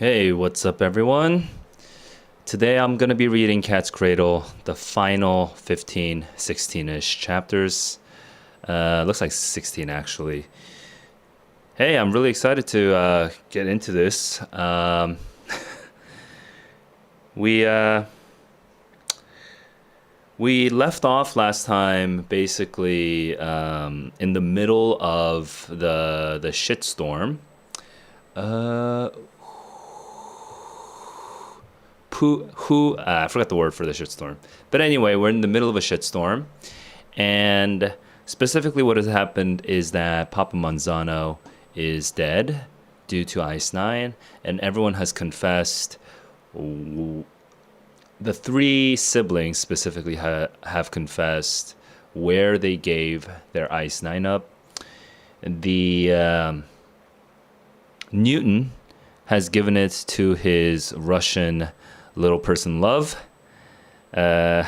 Hey, what's up, everyone? Today I'm going to be reading Cat's Cradle, the final 15, 16-ish chapters. Looks like 16, actually. Hey, I'm really excited to get into this. We uh, we left off last time basically in the middle of the shitstorm. Uh, I forgot the word for the shitstorm. But anyway, we're in the middle of a shitstorm, and specifically what has happened is that Papa Manzano is dead due to Ice Nine, and everyone has confessed. The three siblings specifically have confessed where they gave their Ice Nine up. The Newton has given it to his Russian little person love. Angela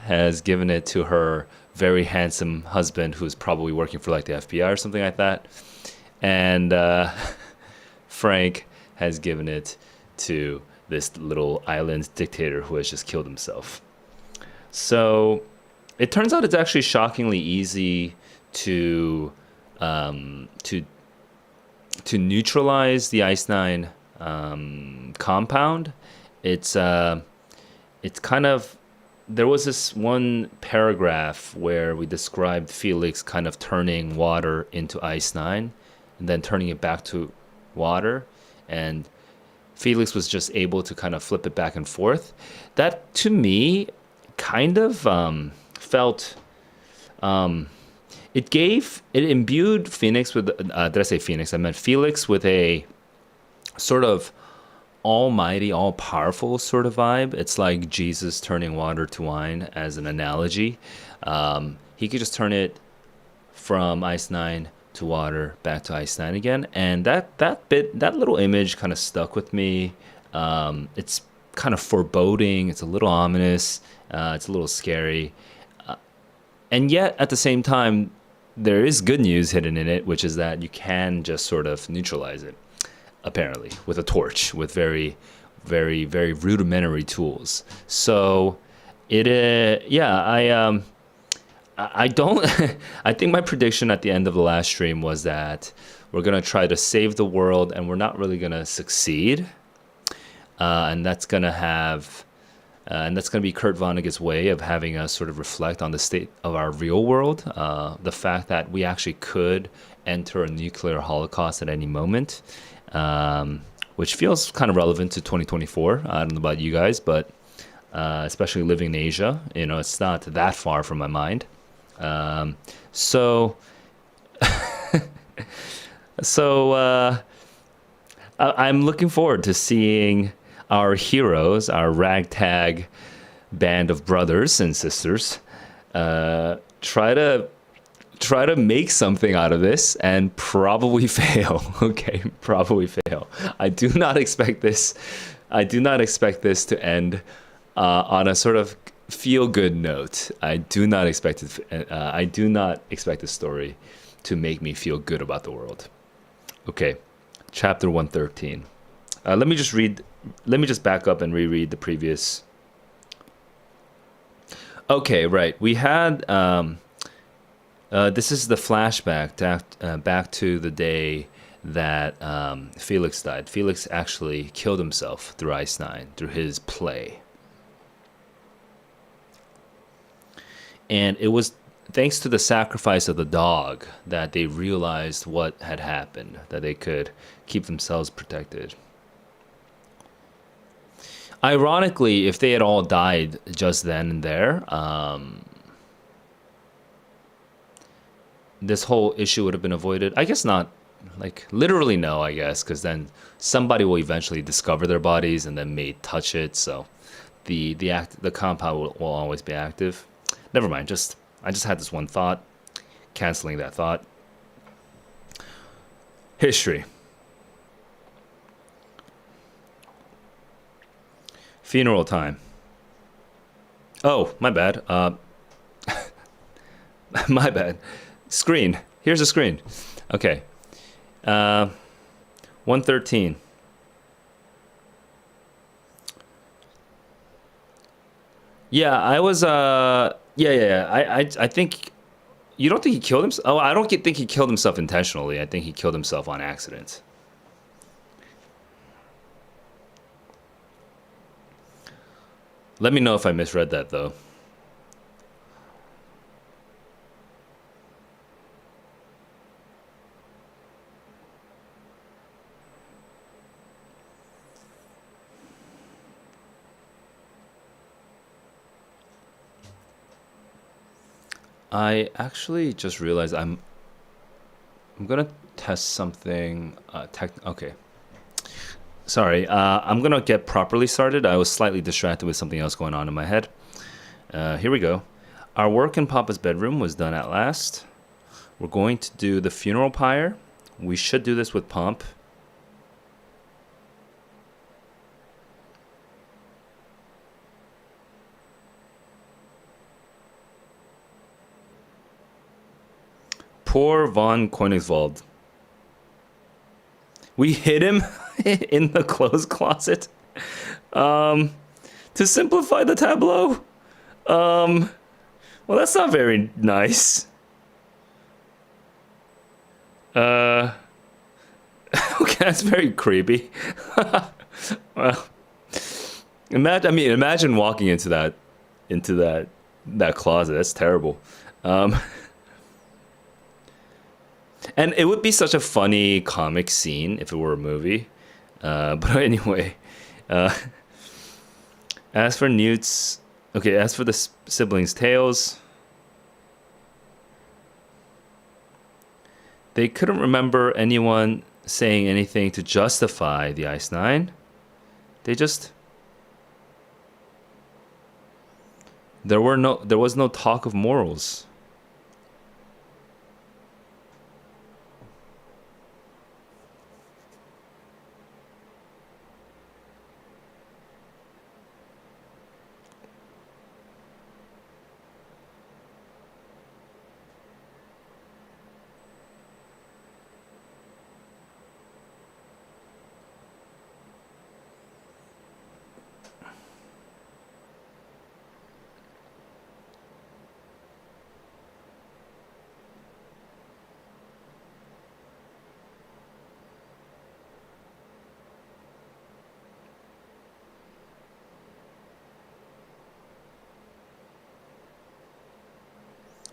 has given it to her very handsome husband, who's probably working for like the FBI or something like that. And Frank has given it to this little island dictator who has just killed himself. So it turns out it's actually shockingly easy to neutralize the Ice Nine compound. It's kind of, there was this one paragraph where we described Felix kind of turning water into Ice Nine and then turning it back to water, and Felix was just able to kind of flip it back and forth. That to me kind of felt it imbued Phoenix with did I say Phoenix? I meant Felix with a sort of almighty, all-powerful sort of vibe. It's like Jesus turning water to wine as an analogy. He could just turn it from Ice Nine to water back to Ice Nine again, and that little image kind of stuck with me. It's kind of foreboding. It's a little ominous. It's a little scary, and yet at the same time, there is good news hidden in it, which is that you can just sort of neutralize it, apparently, with a torch, with very, very, very rudimentary tools. So it, I don't, I think my prediction at the end of the last stream was that we're going to try to save the world and we're not really going to succeed. And that's going to be Kurt Vonnegut's way of having us sort of reflect on the state of our real world. The fact that we actually could enter a nuclear holocaust at any moment, which feels kind of relevant to 2024. I don't know about you guys, but especially living in Asia, it's not that far from my mind. So I'm looking forward to seeing our heroes, our ragtag band of brothers and sisters, try to make something out of this and probably fail. Okay, probably fail. I do not expect this to end on a sort of feel-good note. I do not expect the story to make me feel good about the world. Okay, chapter 113. Let me just back up and reread the previous. Okay, right. We had this is the flashback back to the day that Felix died. Felix actually killed himself through Ice Nine, through his play. And it was thanks to the sacrifice of the dog that they realized what had happened, that they could keep themselves protected. Ironically, if they had all died just then and there, this whole issue would have been avoided. I guess not, like literally no, I guess, because then somebody will eventually discover their bodies and then may touch it. So the compound will always be active. Never mind. I just had this one thought, canceling that thought. History. Funeral time. Oh, my bad. My bad. Screen. Here's a screen. Okay. One 113. Yeah, I was. Yeah. I think you don't think he killed himself. Oh, I don't think he killed himself intentionally. I think he killed himself on accident. Let me know if I misread that though. I actually just realized I'm gonna test something. Okay. Sorry. I'm gonna get properly started. I was slightly distracted with something else going on in my head. Here we go. Our work in Papa's bedroom was done at last. We're going to do the funeral pyre. We should do this with pomp. Poor von Koenigswald. We hid him in the clothes closet. To simplify the tableau. Well, that's not very nice. Okay, that's very creepy. Well, imagine walking into that closet. That's terrible. And it would be such a funny comic scene if it were a movie. But anyway, as for Newt's, okay, as for the siblings' tales, they couldn't remember anyone saying anything to justify the Ice Nine. They just, there was no talk of morals.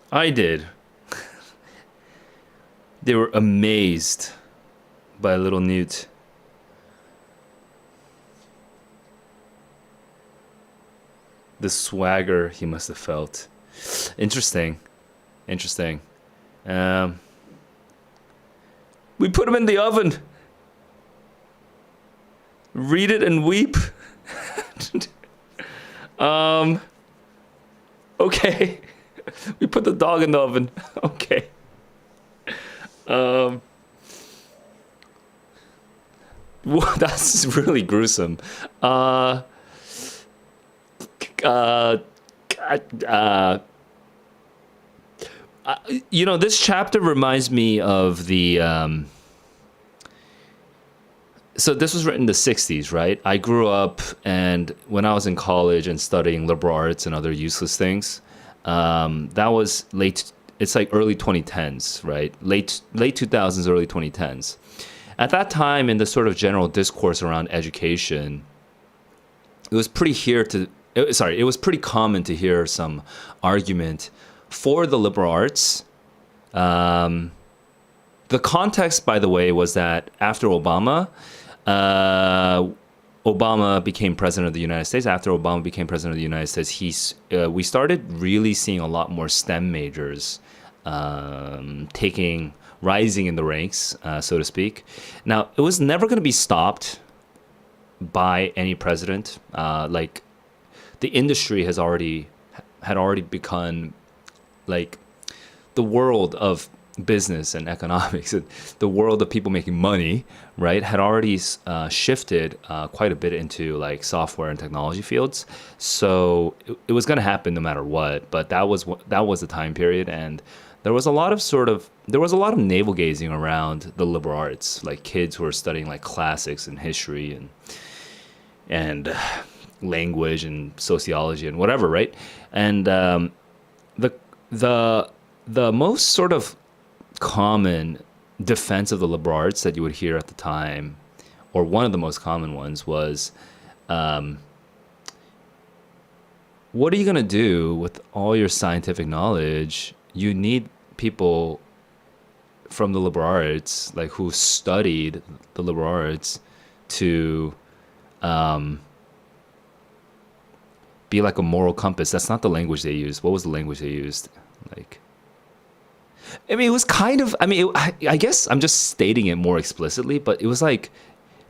I did. They were amazed by little Newt. The swagger he must have felt. Interesting. Interesting. We put him in the oven. Read it and weep. Okay. We put the dog in the oven. Okay. That's really gruesome. This chapter reminds me of the. So this was written in the 60s, right? I grew up, and when I was in college and studying liberal arts and other useless things, that was late. It's like early 2010s, right? Late 2000s, early 2010s. At that time, in the sort of general discourse around education, it was pretty common to hear some argument for the liberal arts. The context, by the way, was that after Obama became president of the United States. After Obama became president of the United States, we started really seeing a lot more STEM majors rising in the ranks, so to speak. Now, it was never going to be stopped by any president. Like, the industry had already become like the world of business and economics, and the world of people making money, right, had already shifted quite a bit into like software and technology fields. So it was going to happen no matter what. But that was the time period, and there was a lot of navel gazing around the liberal arts, like kids who are studying like classics and history and language and sociology and whatever, right? And the the most sort of common defense of the liberal arts that you would hear at the time, or one of the most common ones, was, what are you going to do with all your scientific knowledge? You need people from the liberal arts, like who studied the liberal arts, to be like a moral compass. That's not the language they used. What was the language they used? Like, I mean, it was kind of, I guess I'm just stating it more explicitly, but it was like,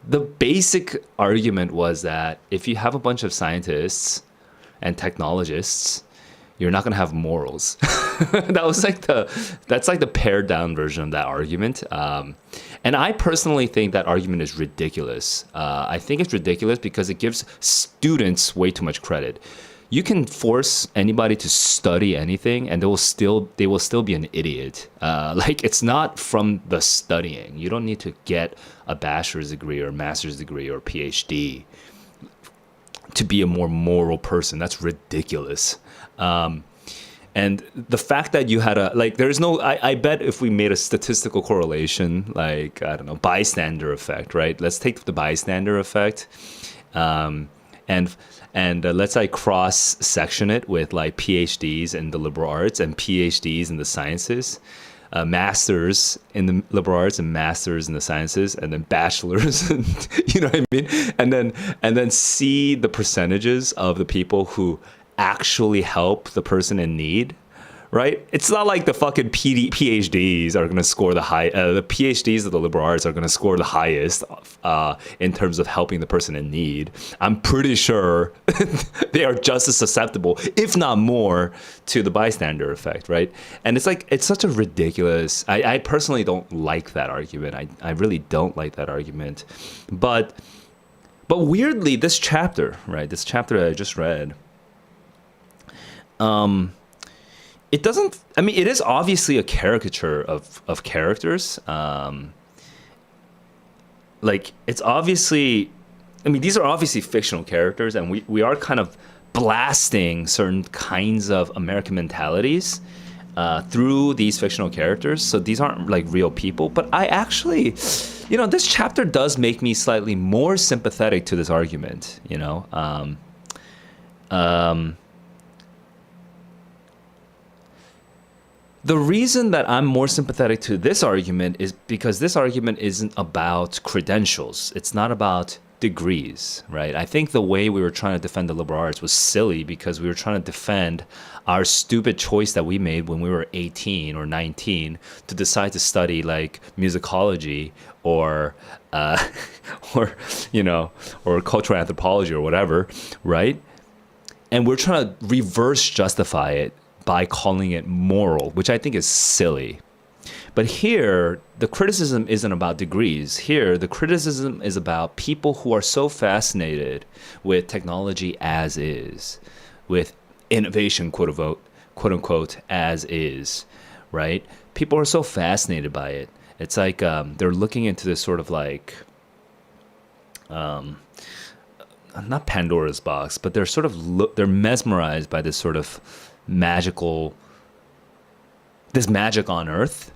the basic argument was that if you have a bunch of scientists and technologists, you're not going to have morals. That's like the pared down version of that argument. And I personally think that argument is ridiculous. I think it's ridiculous because it gives students way too much credit. You can force anybody to study anything and they will still be an idiot. Like, it's not from the studying. You don't need to get a bachelor's degree or a master's degree or a PhD to be a more moral person. That's ridiculous. And the fact that you had there's no, I bet if we made a statistical correlation, like, I don't know, bystander effect, right? Let's take the bystander effect, and let's like cross section it with like PhDs in the liberal arts and PhDs in the sciences, masters in the liberal arts and masters in the sciences, and then bachelors, and, you know what I mean? And then see the percentages of the people who actually help the person in need, right? It's not like the fucking PhDs are going to score the PhDs of the liberal arts are going to score the highest in terms of helping the person in need. I'm pretty sure they are just as susceptible, if not more, to the bystander effect, right? And it's like, it's such a ridiculous, I personally don't like that argument. I really don't like that argument. But weirdly, this chapter, right? This chapter that I just read, it doesn't, I mean, it is obviously a caricature of characters. Like, it's obviously, I mean, these are obviously fictional characters, and we are kind of blasting certain kinds of American mentalities through these fictional characters. So these aren't like real people, but I actually, this chapter does make me slightly more sympathetic to this argument, The reason that I'm more sympathetic to this argument is because this argument isn't about credentials. It's not about degrees, right? I think the way we were trying to defend the liberal arts was silly because we were trying to defend our stupid choice that we made when we were 18 or 19 to decide to study like musicology or cultural anthropology or whatever, right? And we're trying to reverse justify it by calling it moral, which I think is silly. But here, the criticism isn't about degrees. Here, the criticism is about people who are so fascinated with technology as is, with innovation, quote unquote, as is, right? People are so fascinated by it. It's like they're looking into this sort of like, not Pandora's box, but they're mesmerized by this sort of this magic on earth.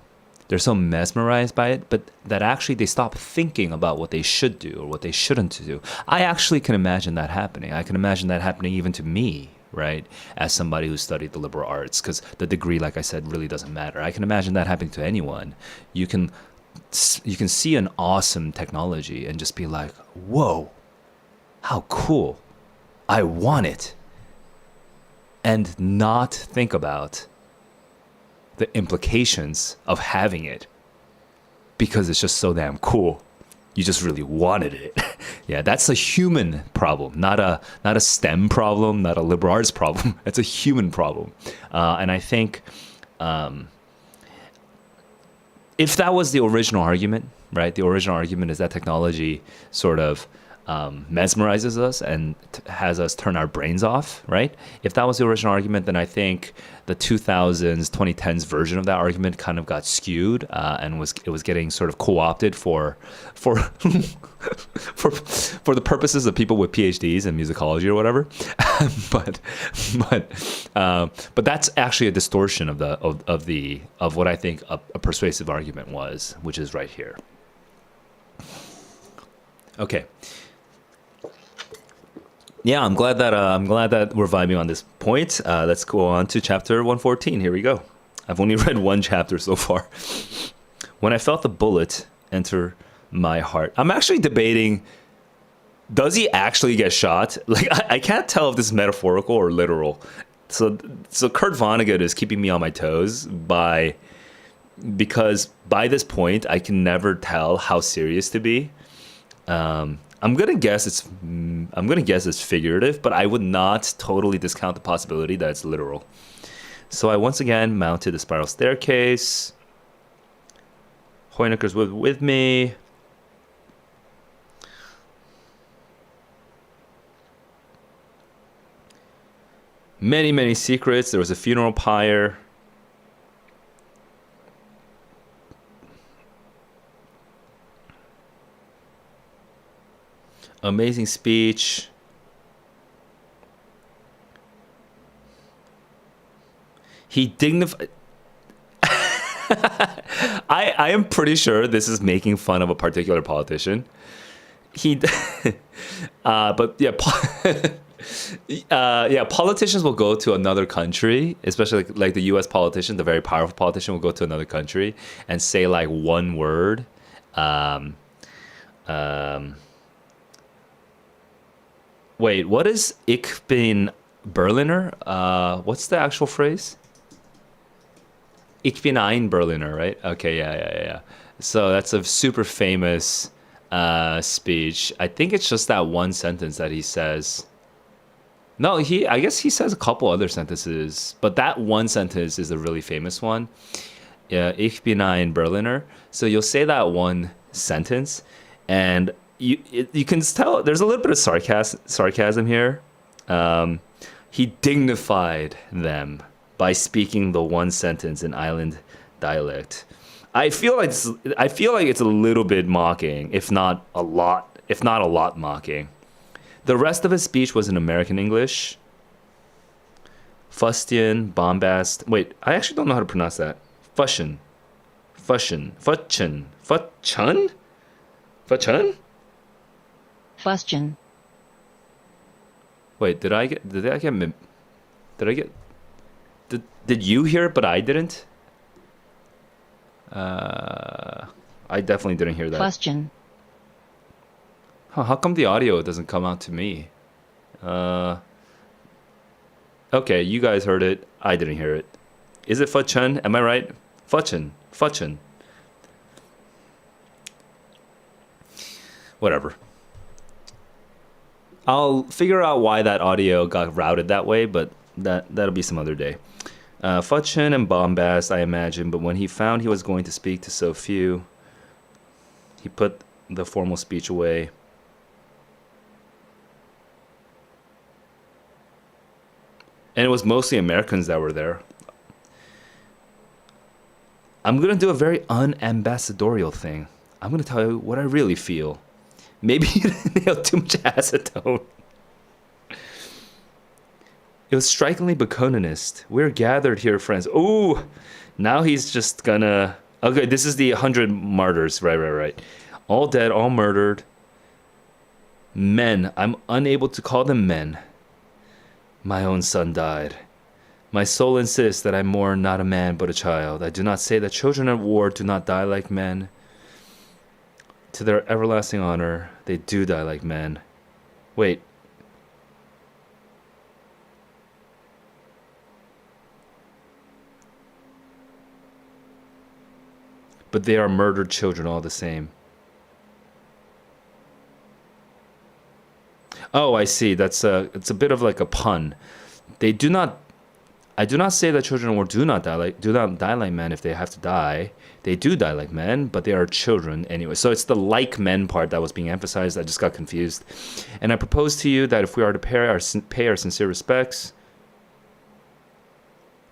They're so mesmerized by it, but that actually they stop thinking about what they should do or what they shouldn't do. I actually can imagine that happening. I can imagine that happening even to me, right? As somebody who studied the liberal arts, because the degree, like I said, really doesn't matter. I can imagine that happening to anyone. You can see an awesome technology and just be like, whoa, how cool. I want it. And not think about the implications of having it because it's just so damn cool. You just really wanted it. Yeah, that's a human problem, not a STEM problem, not a liberal arts problem. It's a human problem. And I think if that was the original argument, right? The original argument is that technology sort of mesmerizes us and has us turn our brains off, right? If that was the original argument, then I think the 2000s, 2010s version of that argument kind of got skewed and it was getting sort of co-opted for for the purposes of people with PhDs in musicology or whatever. but but that's actually a distortion of what I think a persuasive argument was, which is right here. Okay. Yeah, I'm glad that we're vibing on this point. Let's go on to chapter 114. Here we go. I've only read one chapter so far. When I felt the bullet enter my heart, I'm actually debating: does he actually get shot? Like, I can't tell if this is metaphorical or literal. So Kurt Vonnegut is keeping me on my toes because by this point I can never tell how serious to be. I'm gonna guess it's figurative, but I would not totally discount the possibility that it's literal. So I once again mounted the spiral staircase. Vonnegut was with me. Many, many secrets. There was a funeral pyre. Amazing speech. He dignified. I am pretty sure this is making fun of a particular politician. But yeah, yeah, politicians will go to another country, especially like the U.S. politician, the very powerful politician will go to another country and say like one word. Wait, what is Ich bin Berliner? What's the actual phrase? Ich bin ein Berliner, right? Okay, yeah. So that's a super famous speech. I think it's just that one sentence that he says. No, I guess he says a couple other sentences, but that one sentence is a really famous one. Yeah, Ich bin ein Berliner. So you'll say that one sentence, and you can tell there's a little bit of sarcasm here. He dignified them by speaking the one sentence in island dialect. I feel like it's a little bit mocking, if not a lot mocking. The rest of his speech was in American English. Fustian, bombast. Wait, I actually don't know how to pronounce that. Fuchun. Wait, did you hear it but I didn't? I definitely didn't hear that. Question. Huh, how come the audio doesn't come out to me? Okay, you guys heard it. I didn't hear it. Is it Fuchun? Am I right? Fuchun. Whatever. I'll figure out why that audio got routed that way, but that'll be some other day. Fuchun and bombast, I imagine, but when he found he was going to speak to so few, he put the formal speech away. And it was mostly Americans that were there. I'm going to do a very unambassadorial thing. I'm going to tell you what I really feel. Maybe you didn't nail too much acetone. It was strikingly Baconist. We're gathered here, friends. Ooh, now he's just gonna... Okay, this is the 100 martyrs. Right. All dead, all murdered. Men. I'm unable to call them men. My own son died. My soul insists that I mourn not a man but a child. I do not say that children at war do not die like men. To their everlasting honor, they do die like men. Wait. But they are murdered children all the same. Oh, I see. It's a bit of like a pun. They do not... I do not say that children of war do not die like men if they have to die. They do die like men, but they are children anyway. So it's the like men part that was being emphasized. I just got confused. And I propose to you that if we are to pay our sincere respects,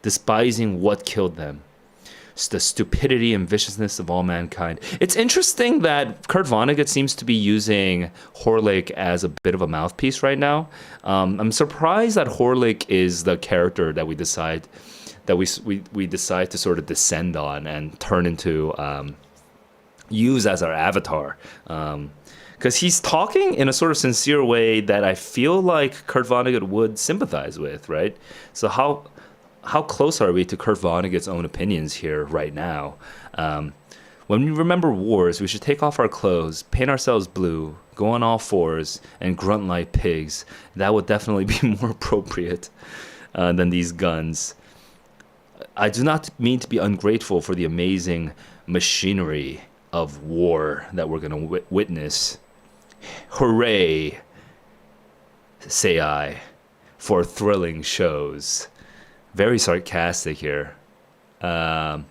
despising what killed them, the stupidity and viciousness of all mankind. It's interesting that Kurt Vonnegut seems to be using Horlick as a bit of a mouthpiece right now. I'm surprised that Horlick is the character that we decide to sort of descend on and turn into use as our avatar. Because he's talking in a sort of sincere way that I feel like Kurt Vonnegut would sympathize with, right? So how close are we to Kurt Vonnegut's own opinions here right now? When we remember wars, we should take off our clothes, paint ourselves blue, go on all fours, and grunt like pigs. That would definitely be more appropriate than these guns. I do not mean to be ungrateful for the amazing machinery of war that we're going to witness. Hooray, say I, for thrilling shows. Very sarcastic here. Not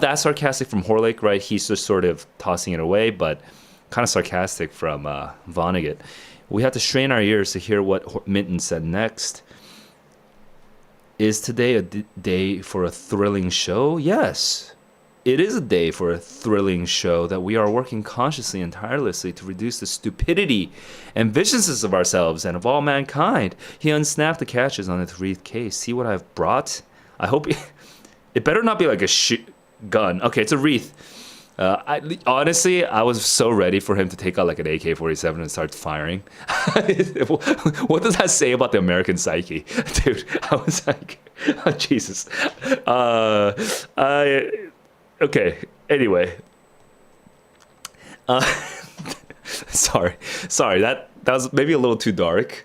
that sarcastic from Horlick, right? He's just sort of tossing it away, but kind of sarcastic from Vonnegut. We have to strain our ears to hear what Minton said next. Is today a day for a thrilling show? Yes. It is a day for a thrilling show that we are working consciously and tirelessly to reduce the stupidity and viciousness of ourselves and of all mankind. He unsnapped the catches on his wreath case. See what I've brought? I hope it better not be like a gun. Okay, it's a wreath. Honestly, I was so ready for him to take out like an AK-47 and start firing. What does that say about the American psyche? Dude, I was like, oh, Jesus. Okay, anyway. Sorry, that was maybe a little too dark.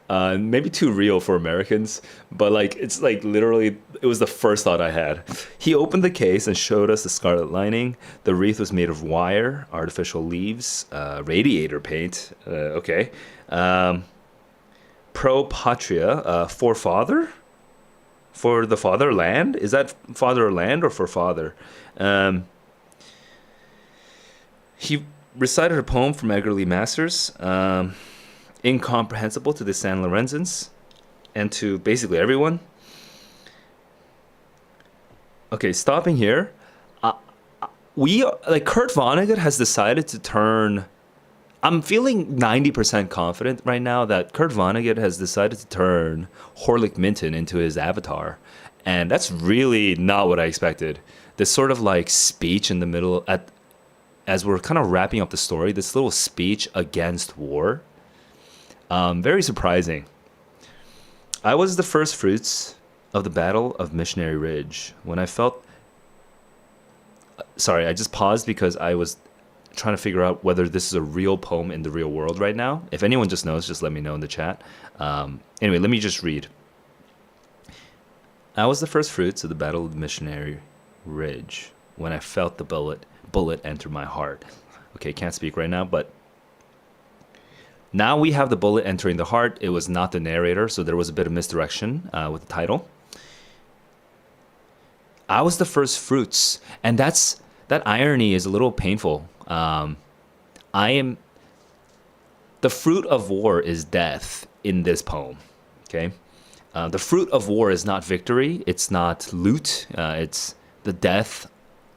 Maybe too real for Americans, but like it's like literally it was the first thought I had. He opened the case and showed us the scarlet lining. The wreath was made of wire, artificial leaves, radiator paint. Okay. Pro patria, for father? For the fatherland? Is that fatherland or for father? He recited a poem from Edgar Lee Masters, incomprehensible to the San Lorenzans and to basically everyone. Okay, stopping here. Kurt Vonnegut has decided to turn. I'm feeling 90% confident right now that Kurt Vonnegut has decided to turn Horlick Minton into his avatar. And that's really not what I expected. This sort of like speech in the middle as we're kind of wrapping up the story, this little speech against war. Very surprising. I was the first fruits of the Battle of Missionary Ridge when I felt. Sorry, I just paused because I was trying to figure out whether this is a real poem in the real world right now. If anyone just knows, just let me know in the chat. Anyway, let me just read. I was the first fruits of the Battle of the Missionary Ridge when I felt the bullet enter my heart. Okay, can't speak right now, but now we have the bullet entering the heart. It was not the narrator, so there was a bit of misdirection with the title. I was the first fruits, and that irony is a little painful. I am the fruit of war is death in this poem. Okay, the fruit of war is not victory. It's not loot. It's the death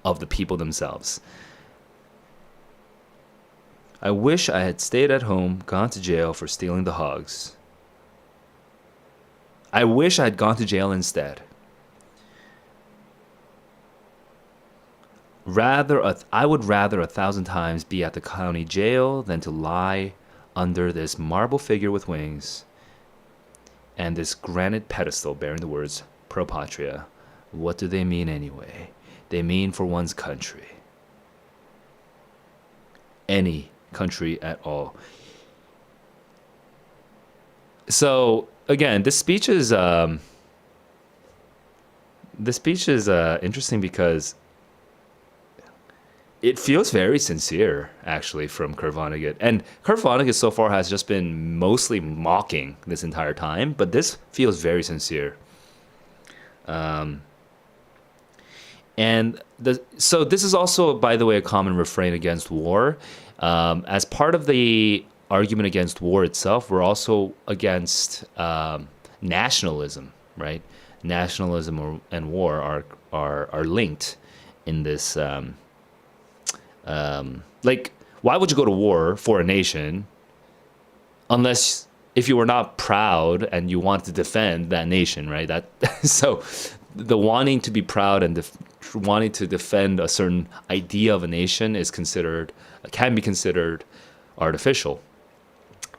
of the people themselves. I wish I had stayed at home, gone to jail for stealing the hogs. I wish I had gone to jail instead. I would rather 1,000 times be at the county jail than to lie under this marble figure with wings and this granite pedestal bearing the words Pro Patria. What do they mean anyway? They mean for one's country. Any country at all. So again, this speech is interesting because it feels very sincere, actually, from Kurt Vonnegut. And Kurt Vonnegut so far has just been mostly mocking this entire time, but this feels very sincere. And so this is also, by the way, a common refrain against war. As part of the argument against war itself, we're also against nationalism, right? Nationalism and war are linked in this. Like, why would you go to war for a nation unless if you were not proud and you wanted to defend that nation, right? That so the wanting to be proud and wanting to defend a certain idea of a nation can be considered artificial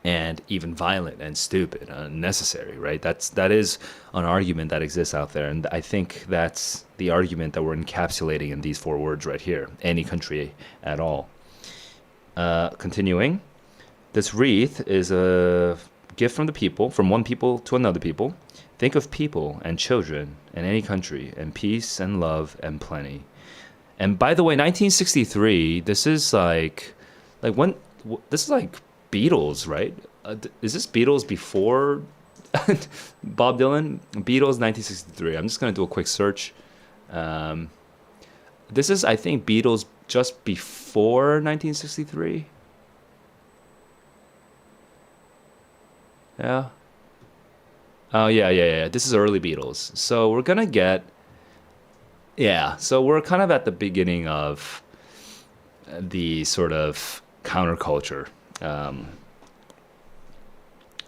and even violent and stupid, unnecessary, right? That is an argument that exists out there, and I think that's the argument that we're encapsulating in these four words right here. Any country at all. Continuing, this wreath is a gift from the people, from one people to another people. Think of people and children in any country, and peace and love and plenty. And by the way, 1963. This is like when this is like Beatles, right? Is this Beatles before Bob Dylan? Beatles 1963. I'm just gonna do a quick search. This is, I think, Beatles just before 1963. Yeah. Oh yeah. This is early Beatles. So we're gonna get, yeah. So we're kind of at the beginning of the sort of counterculture,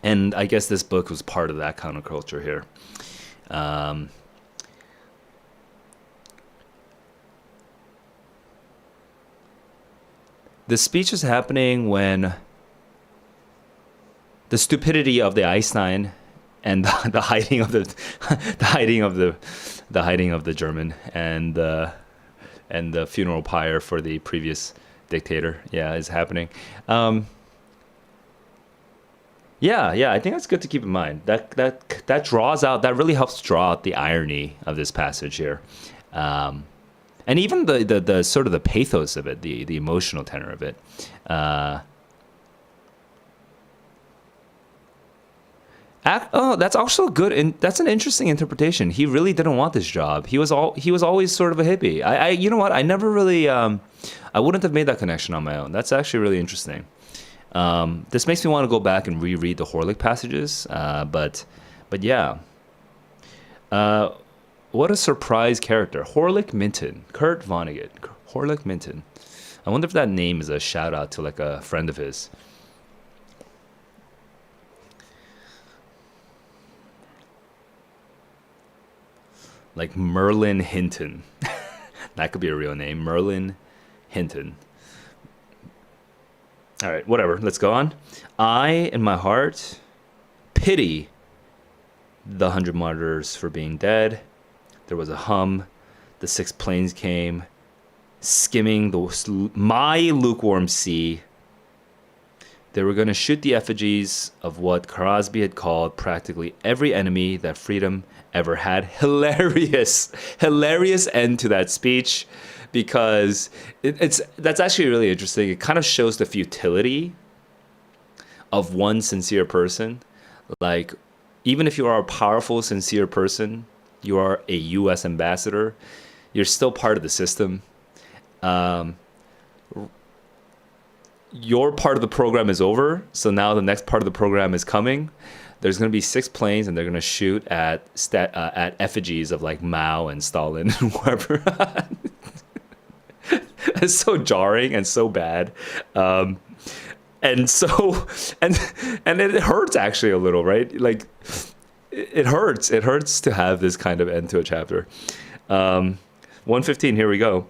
and I guess this book was part of that counterculture here. The speech is happening when the stupidity of the Einstein and the hiding of the hiding of the German and the funeral pyre for the previous dictator, is happening. I think that's good to keep in mind. That draws out, that really helps draw out the irony of this passage here, and even the sort of the pathos of it, the emotional tenor of it. That's also good, and that's an interesting interpretation. He really didn't want this job. He was always sort of a hippie. I you know what? I never really I wouldn't have made that connection on my own. That's actually really interesting. This makes me want to go back and reread the Horlick passages. But yeah. What a surprise character. Horlick Minton. Kurt Vonnegut. Horlick Minton. I wonder if that name is a shout out to like a friend of his. Like Merlin Hinton. That could be a real name. Merlin Hinton. All right, whatever. Let's go on. I, in my heart, pity the 100 martyrs for being dead. There was a hum. The 6 planes came, skimming my lukewarm sea. They were going to shoot the effigies of what Crosby had called practically every enemy that freedom ever had. Hilarious end to that speech, because that's actually really interesting. It kind of shows the futility of one sincere person. Like, even if you are a powerful, sincere person, you are a U.S. ambassador, you're still part of the system. Your part of the program is over, so now the next part of the program is coming. There's going to be 6 planes, and they're going to shoot at effigies of like Mao and Stalin and whoever. It's so jarring and so bad, and so and it hurts actually a little, right? Like it hurts. It hurts to have this kind of end to a chapter. 115. Here we go.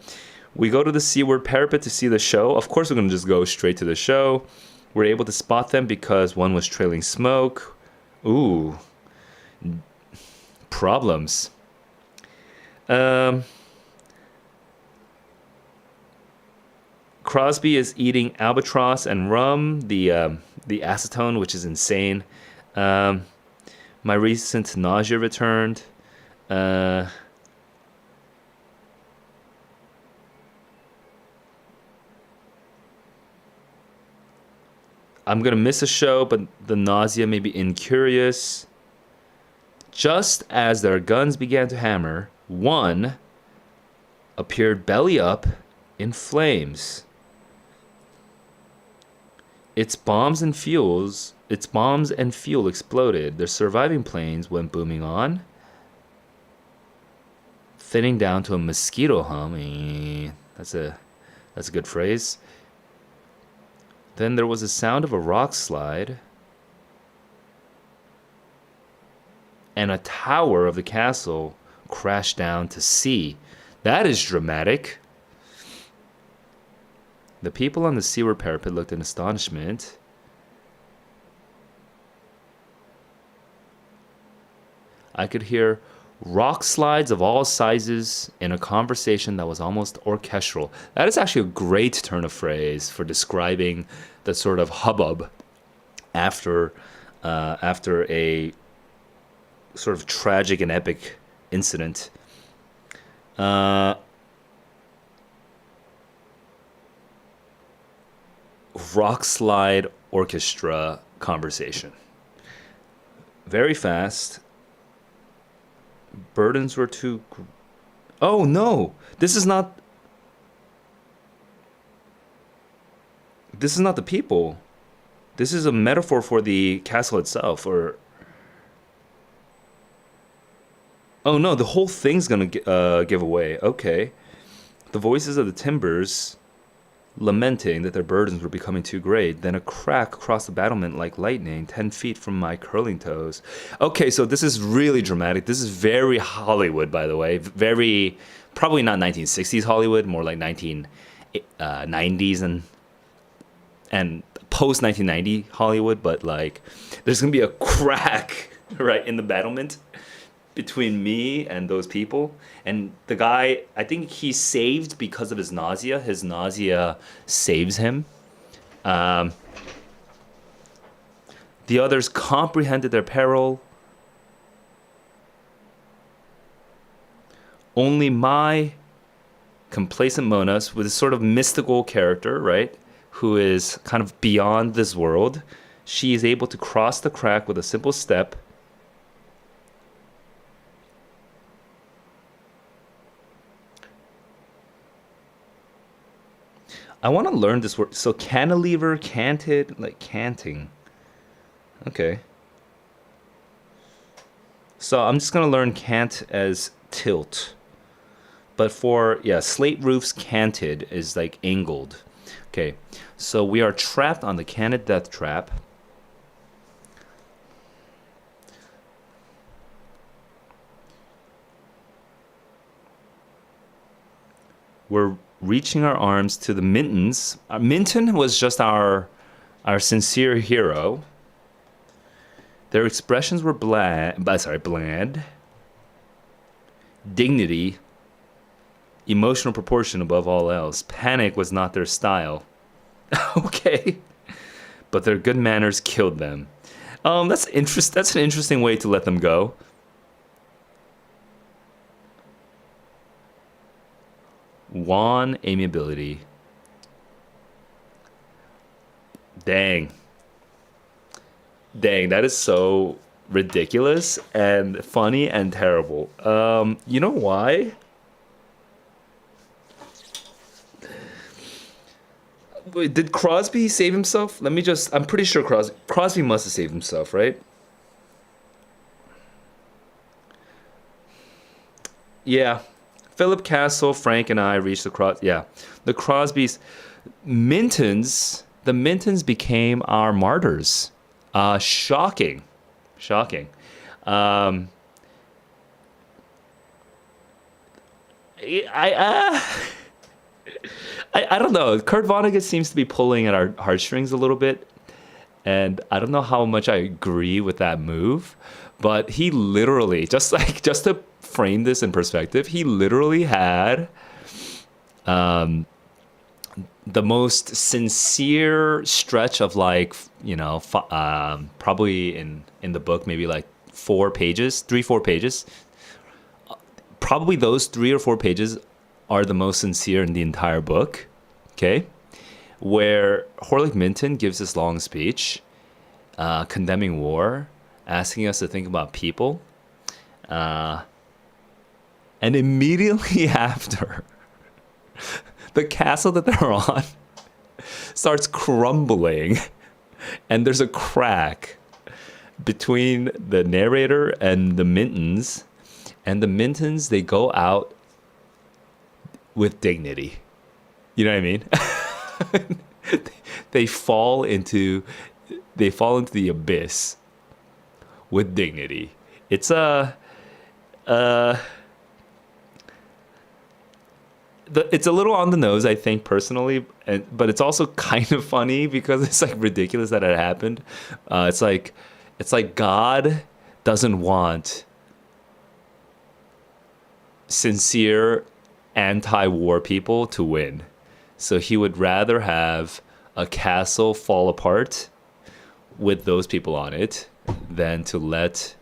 We go to the seaward parapet to see the show. Of course, we're going to just go straight to the show. We're able to spot them because one was trailing smoke. Ooh. Problems. Crosby is eating albatross and rum, the acetone, which is insane. My recent nausea returned. I'm going to miss a show, but the nausea may be incurious. Just as their guns began to hammer, one appeared belly up in flames. Its bombs and fuel exploded. Their surviving planes went booming on, thinning down to a mosquito hum. That's a good phrase. Then there was a sound of a rock slide, and a tower of the castle crashed down to sea. That is dramatic. The people on the seaward parapet looked in astonishment. I could hear rock slides of all sizes in a conversation that was almost orchestral. That is actually a great turn of phrase for describing the sort of hubbub after a sort of tragic and epic incident. Rock slide orchestra conversation. Very fast. Burdens were too... Oh, no! This is not the people. This is a metaphor for the castle itself, or... Oh, no, the whole thing's gonna give away. Okay. The voices of the timbers lamenting that their burdens were becoming too great. Then a crack across the battlement like lightning, 10 feet from my curling toes. Okay, so this is really dramatic. This is very Hollywood, by the way. Very, probably not 1960s Hollywood, more like 1990s and post 1990 Hollywood. But like, there's gonna be a crack right in the battlement between me and those people. And the guy, I think he's saved because of his nausea. His nausea saves him. The others comprehended their peril. Only my complacent Monas, with a sort of mystical character, right, who is kind of beyond this world, she is able to cross the crack with a simple step. I want to learn this word. So cantilever, canted, like canting. Okay. So I'm just going to learn cant as tilt. But for, yeah, slate roofs, canted is like angled. Okay. So we are trapped on the canted death trap. We're reaching our arms to the Mintons. Minton was just our sincere hero. Their expressions were bland. Dignity, emotional proportion above all else. Panic was not their style. Okay. But their good manners killed them. That's an interesting way to let them go. Wan amiability. Dang, that is so ridiculous and funny and terrible. You know why? Wait, did Crosby save himself? I'm pretty sure Crosby must have saved himself, right? Yeah. Philip Castle, Frank, and I reached the Crosbys. The Mintons became our martyrs. Shocking. I don't know. Kurt Vonnegut seems to be pulling at our heartstrings a little bit, and I don't know how much I agree with that move. But he literally, just to frame this in perspective, he literally had the most sincere stretch of probably in the book, maybe like 4 pages. Probably those 3 or 4 pages are the most sincere in the entire book. Okay, where Horlick Minton gives this long speech condemning war, asking us to think about people. And immediately after, the castle that they're on starts crumbling, and there's a crack between the narrator and the Mintons, and the Mintons, they go out with dignity. You know what I mean? they fall into the abyss with dignity. It's it's a little on the nose, I think, personally, but it's also kind of funny because it's like ridiculous that it happened. It's like God doesn't want sincere anti-war people to win, so he would rather have a castle fall apart with those people on it than to let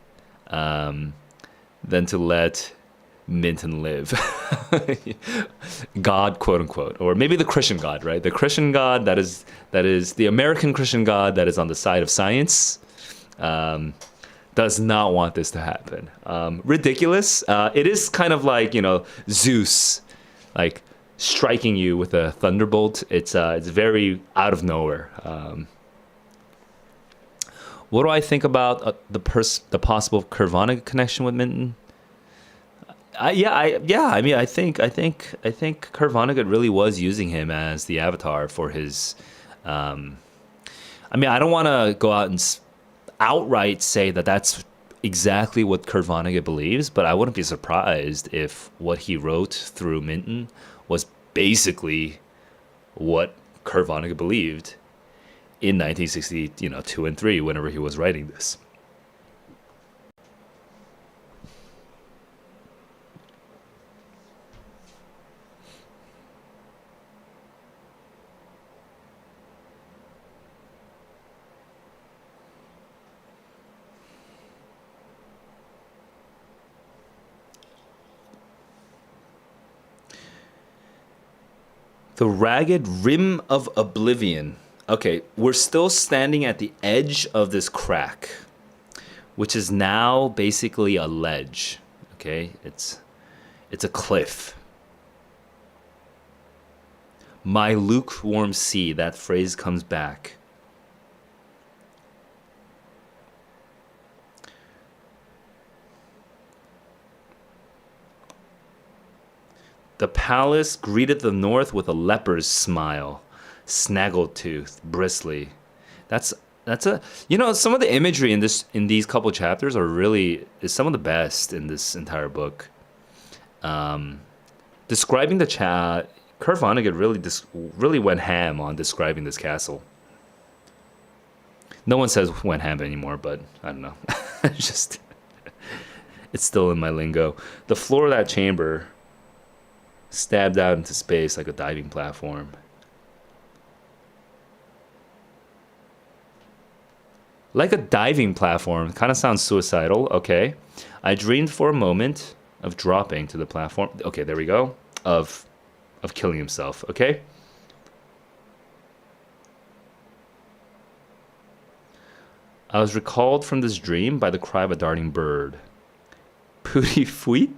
Minton live. God, quote unquote, or maybe the Christian God, right? The Christian God that is the American Christian God that is on the side of science, does not want this to happen. Ridiculous. It is kind of like, Zeus, like striking you with a thunderbolt. It's very out of nowhere. What do I think about the possible Vonnegut connection with Minton? I think Vonnegut really was using him as the avatar for his. I don't want to go out and outright say that that's exactly what Vonnegut believes, but I wouldn't be surprised if what he wrote through Minton was basically what Vonnegut believed in 1960, 2 and 3, whenever he was writing this. The ragged rim of oblivion. Okay, we're still standing at the edge of this crack, which is now basically a ledge. Okay, it's a cliff. My lukewarm sea, that phrase comes back. The palace greeted the north with a leper's smile, snaggletooth, bristly. That's a some of the imagery in these couple chapters is some of the best in this entire book. Describing the Kurt Vonnegut really went ham on describing this castle. No one says went ham anymore, but I don't know. It's still in my lingo. The floor of that chamber stabbed out into space like a diving platform. Like a diving platform, kind of sounds suicidal. Okay. I dreamed for a moment of dropping to the platform. Okay, there we go. Of killing himself. Okay. I was recalled from this dream by the cry of a darting bird. Pooty fuit?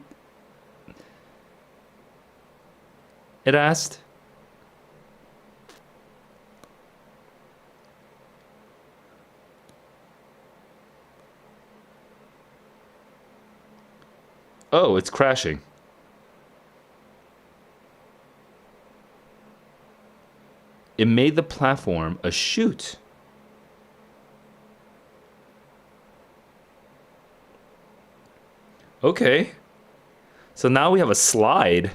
It asked. Oh, it's crashing. It made the platform a chute. Okay. So now we have a slide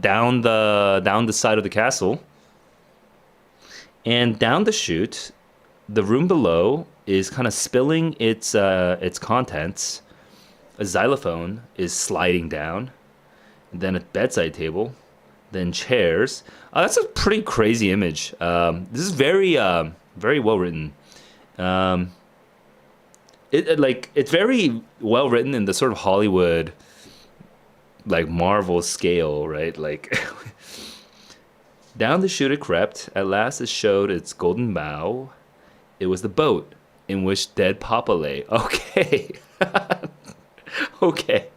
down the side of the castle. And down the chute, the room below is kind of spilling its contents. A xylophone is sliding down. Then a bedside table. Then chairs. That's a pretty crazy image. This is very well written. It's very well written in the sort of Hollywood, like Marvel scale, right? Like down the chute it crept. At last it showed its golden bow. It was the boat in which dead Papa lay. Okay. Okay.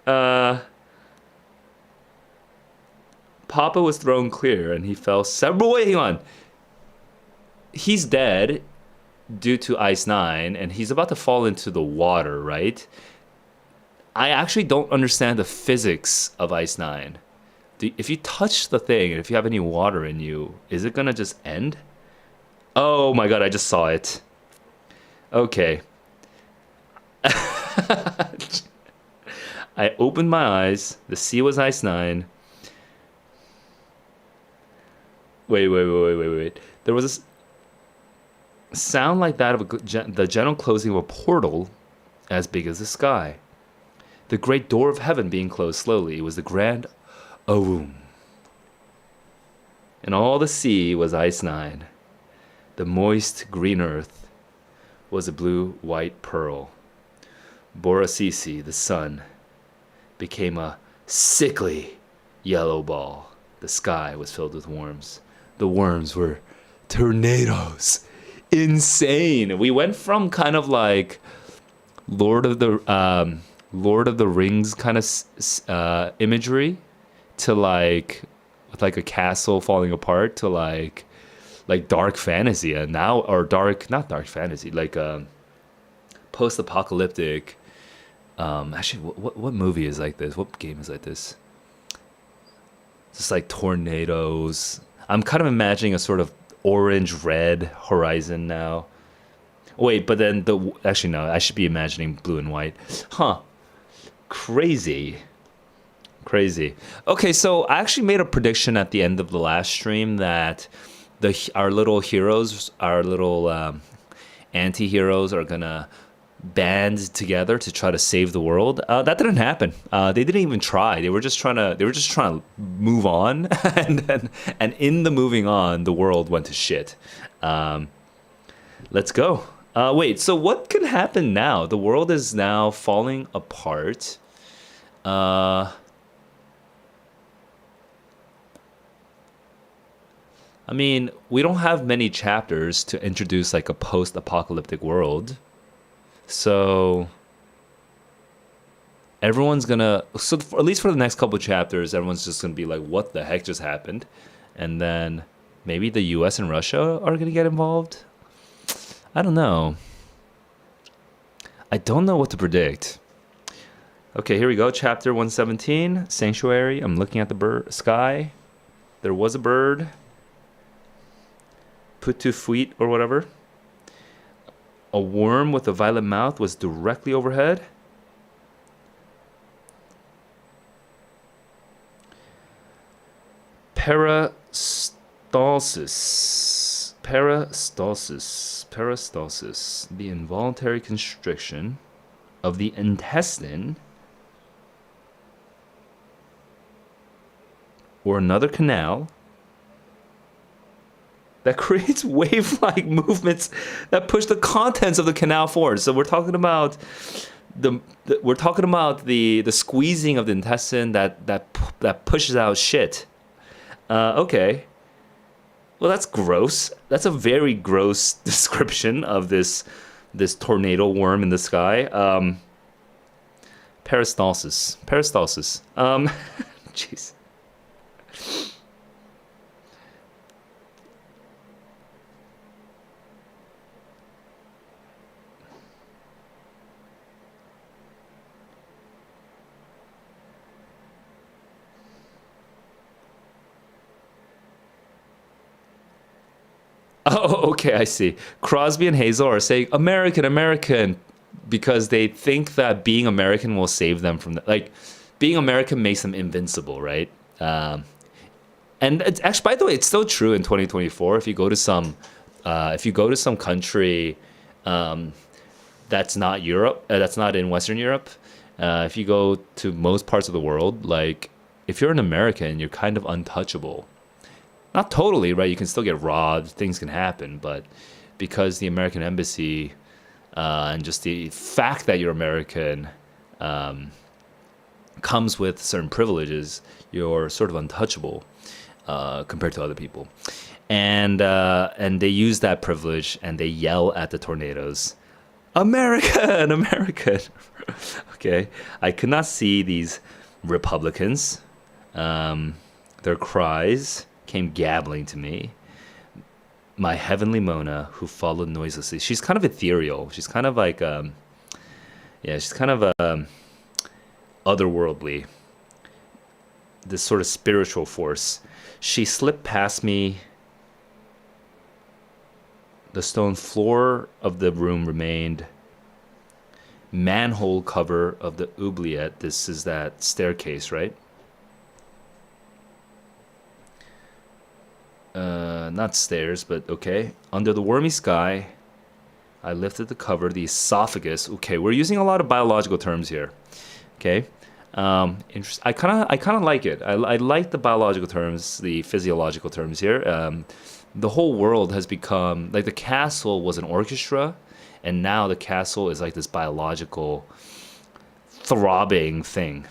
Uh, Papa was thrown clear, and he fell several. Wait, hang on. He's dead due to Ice Nine, and he's about to fall into the water, right? I actually don't understand the physics of Ice Nine. If you touch the thing, and if you have any water in you, is it gonna just end? Oh my god, I just saw it. Okay. I opened my eyes. The sea was Ice Nine. Wait. There was a sound like that of the gentle closing of a portal as big as the sky. The great door of heaven being closed slowly. It was the grand Aum. And all the sea was Ice Nine. The moist green earth was a blue-white pearl. Borasisi, the sun, became a sickly yellow ball. The sky was filled with worms. The worms were tornadoes. Insane. We went from kind of like Lord of the Rings kind of imagery to like with like a castle falling apart to like dark fantasy, and now or not dark fantasy, like post-apocalyptic. Actually, what movie is like this? What game is like this? Just like tornadoes. I'm kind of imagining a sort of orange-red horizon now. Wait, but then actually no, I should be imagining blue and white. Huh. Crazy. Okay, so I actually made a prediction at the end of the last stream that our little heroes, our little anti-heroes are gonna band together to try to save the world. That didn't happen. They didn't even try. They were just trying to move on, and in the moving on, the world went to shit. Let's go. Wait. So what can happen now? The world is now falling apart. I mean, we don't have many chapters to introduce like a post-apocalyptic world. So everyone's gonna, at least for the next couple chapters, everyone's just gonna be like, what the heck just happened? And then maybe the US and Russia are gonna get involved. I don't know. I don't know what to predict. Okay, here we go. Chapter 117, Sanctuary. I'm looking at the sky. There was a bird. Putufuit or whatever. A worm with a violet mouth was directly overhead. Peristalsis. The involuntary constriction of the intestine or another canal that creates wave-like movements that push the contents of the canal forward. So we're talking about the squeezing of the intestine that pushes out shit. Okay. Well, that's gross. That's a very gross description of this tornado worm in the sky. Peristalsis. Jeez. Oh, okay, I see. Crosby and Hazel are saying American, because they think that being American will save them from being American makes them invincible, right? And it's actually, by the way, it's still true in 2024. If you go to some country that's not Europe, that's not in Western Europe, if you go to most parts of the world, like if you're an American, you're kind of untouchable. Not totally, right? You can still get robbed, things can happen, but because the American embassy and just the fact that you're American comes with certain privileges, you're sort of untouchable compared to other people. And they use that privilege and they yell at the tornadoes, American. Okay, I could not see these Republicans. Their cries came gabbling to me. My heavenly Mona, who followed noiselessly. She's kind of ethereal. She's kind of like, yeah, she's kind of otherworldly. This sort of spiritual force. She slipped past me. The stone floor of the room remained. Manhole cover of the oubliette. This is that staircase, right? Not stairs, but okay. Under the wormy sky, I lifted the cover, the esophagus. Okay, we're using a lot of biological terms here. Okay, I kind of like it. I like the biological terms, the physiological terms here. The whole world has become like the castle was an orchestra, and now the castle is like this biological, throbbing thing.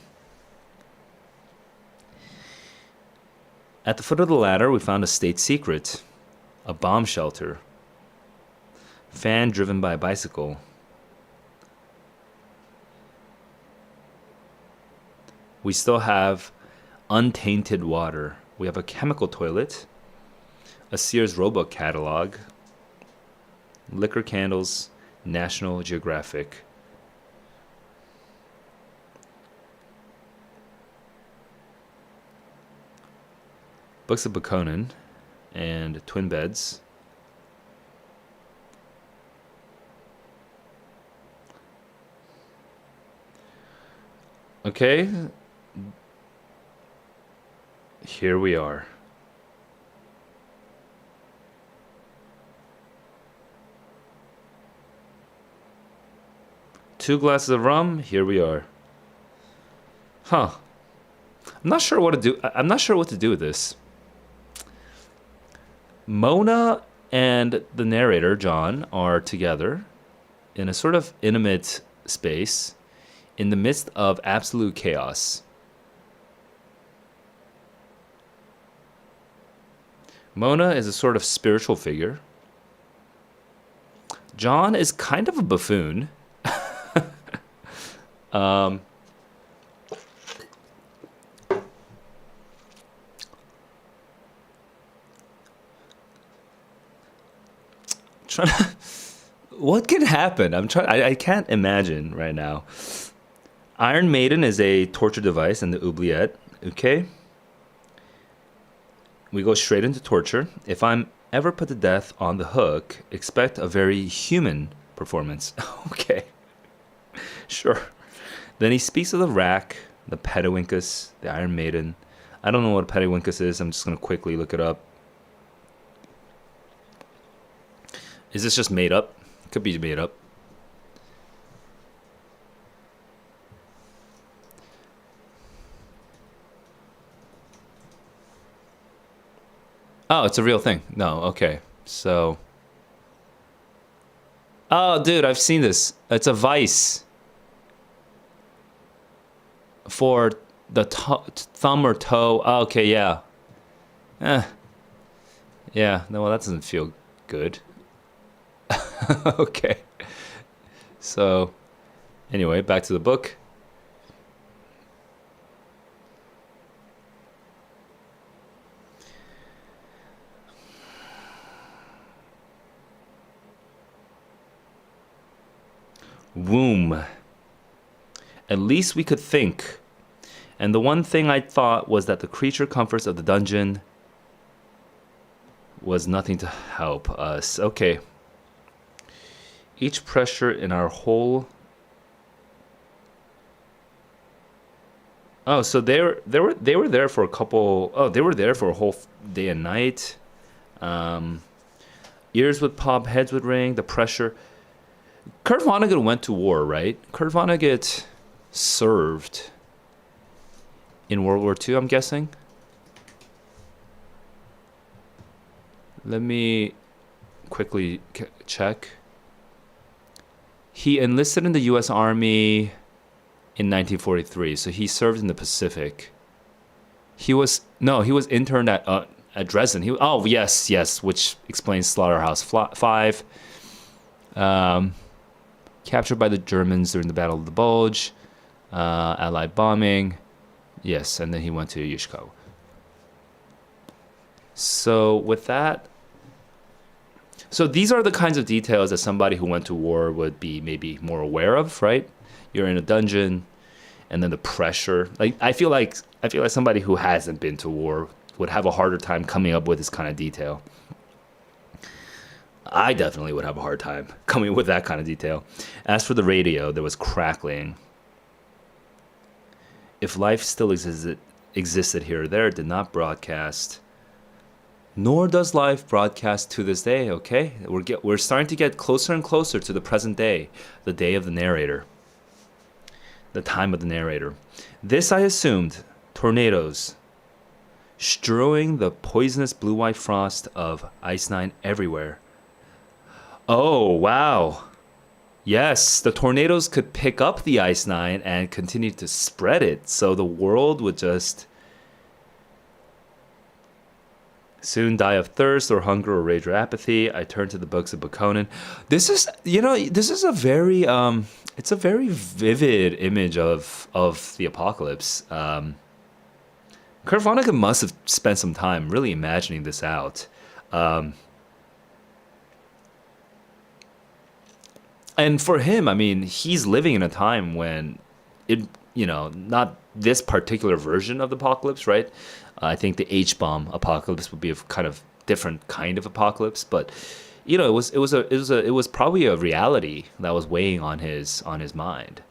At the foot of the ladder, we found a state secret, a bomb shelter, fan driven by a bicycle. We still have untainted water. We have a chemical toilet, a Sears Roebuck catalog, liquor candles, National Geographic. Books of Bakonin and twin beds. Okay. Here we are. Two glasses of rum. Here we are. Huh. I'm not sure what to do. I'm not sure what to do with this. Mona and the narrator, John, are together in a sort of intimate space in the midst of absolute chaos. Mona is a sort of spiritual figure. John is kind of a buffoon. What can happen? I can't imagine right now. Iron Maiden is a torture device in the oubliette. Okay. We go straight into torture. If I'm ever put to death on the hook, expect a very human performance. Okay. Sure. Then he speaks of the rack, the pedawinkus, the Iron Maiden. I don't know what a pedawinkus is. I'm just going to quickly look it up. Is this just made up? Could be made up. Oh, it's a real thing. No, okay. So. Oh, dude, I've seen this. It's a vice for the thumb or toe. Oh, okay, yeah. Yeah, no, well, that doesn't feel good. Okay. So, anyway, back to the book. Womb. At least we could think. And the one thing I thought was that the creature comforts of the dungeon was nothing to help us. Okay. Each pressure in our whole. Oh, so they were there for a couple. Oh, they were there for a whole day and night. Ears would pop, heads would ring. The pressure. Kurt Vonnegut went to war, right? Kurt Vonnegut served in World War II, I'm guessing. Let me quickly check. He enlisted in the U.S. Army in 1943, so he served in the Pacific. He was interned at Dresden. Yes, which explains Slaughterhouse 5. Captured by the Germans during the Battle of the Bulge. Allied bombing. Yes, and then he went to Yushko. So with that, so these are the kinds of details that somebody who went to war would be maybe more aware of, right? You're in a dungeon, and then the pressure. Like I feel like somebody who hasn't been to war would have a harder time coming up with this kind of detail. I definitely would have a hard time coming with that kind of detail. As for the radio, there was crackling. If life still existed here or there, it did not broadcast. Nor does life broadcast to this day, okay? We're starting to get closer and closer to the present day, the day of the narrator, the time of the narrator. This, I assumed, tornadoes, strewing the poisonous blue-white frost of Ice Nine everywhere. Oh, wow. Yes, the tornadoes could pick up the Ice Nine and continue to spread it, so the world would just soon die of thirst or hunger or rage or apathy. I turned to the books of Bakonin. This is, this is a very, it's a very vivid image of the apocalypse. Kurt Vonnegut must have spent some time really imagining this out. And for him, I mean, he's living in a time when it, not this particular version of the apocalypse, right? I think the H-bomb apocalypse would be a kind of different kind of apocalypse, but it was probably a reality that was weighing on his mind.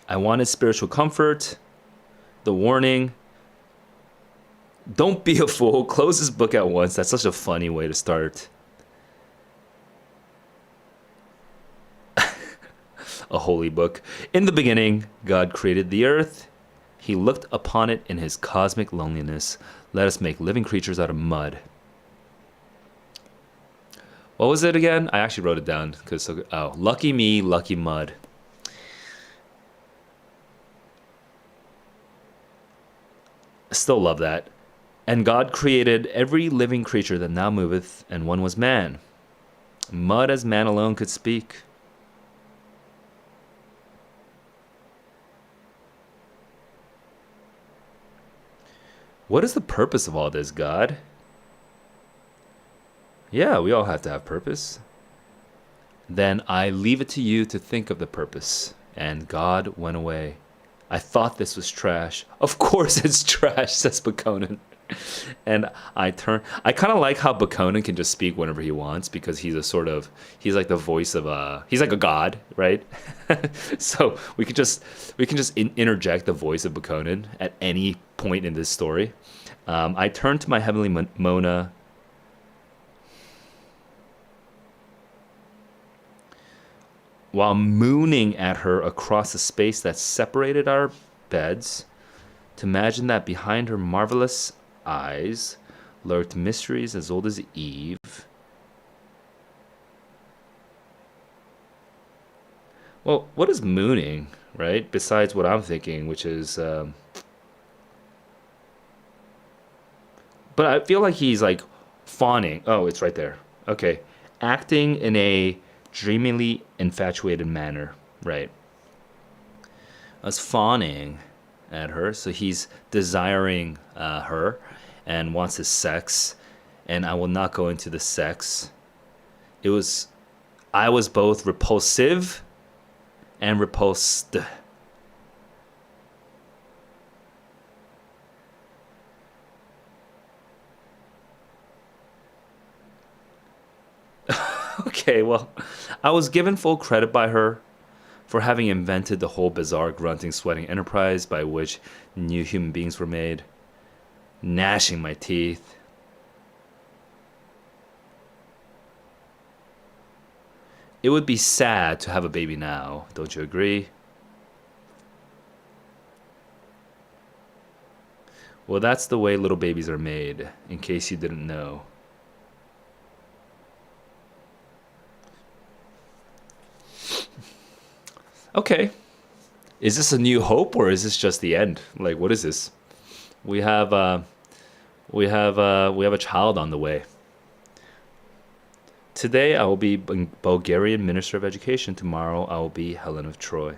I wanted spiritual comfort. The warning. Don't be a fool. Close this book at once. That's such a funny way to start. A holy book. In the beginning, God created the earth. He looked upon it in his cosmic loneliness. Let us make living creatures out of mud. What was it again? I actually wrote it down. Lucky me, lucky mud. I still love that. And God created every living creature that now moveth, and one was man. Mud as man alone could speak. What is the purpose of all this, God? Yeah, we all have to have purpose. Then I leave it to you to think of the purpose. And God went away. I thought this was trash. Of course it's trash, says Bakonin. And I kind of like how Bakonin can just speak whenever he wants, because he's like the voice of he's like a god, right? So we can just interject the voice of Bakonin at any point in this story. I turned to my heavenly Mona. While mooning at her across the space that separated our beds, to imagine that behind her marvelous eyes lurked mysteries as old as Eve. Well, what is mooning, right? Besides what I'm thinking, which is... But I feel like he's like fawning. Oh, it's right there. Okay. Acting in a dreamily infatuated manner, right? As fawning at her, so he's desiring her and wants his sex, and I will not go into the sex. I was both repulsive and repulsed. Okay, well, I was given full credit by her for having invented the whole bizarre grunting, sweating enterprise by which new human beings were made. Gnashing my teeth. It would be sad to have a baby now, don't you agree? Well, that's the way little babies are made, in case you didn't know. Okay. Is this a new hope, or is this just the end? Like, what is this? We have we have a child on the way. Today I will be Bulgarian Minister of Education. Tomorrow I will be Helen of Troy.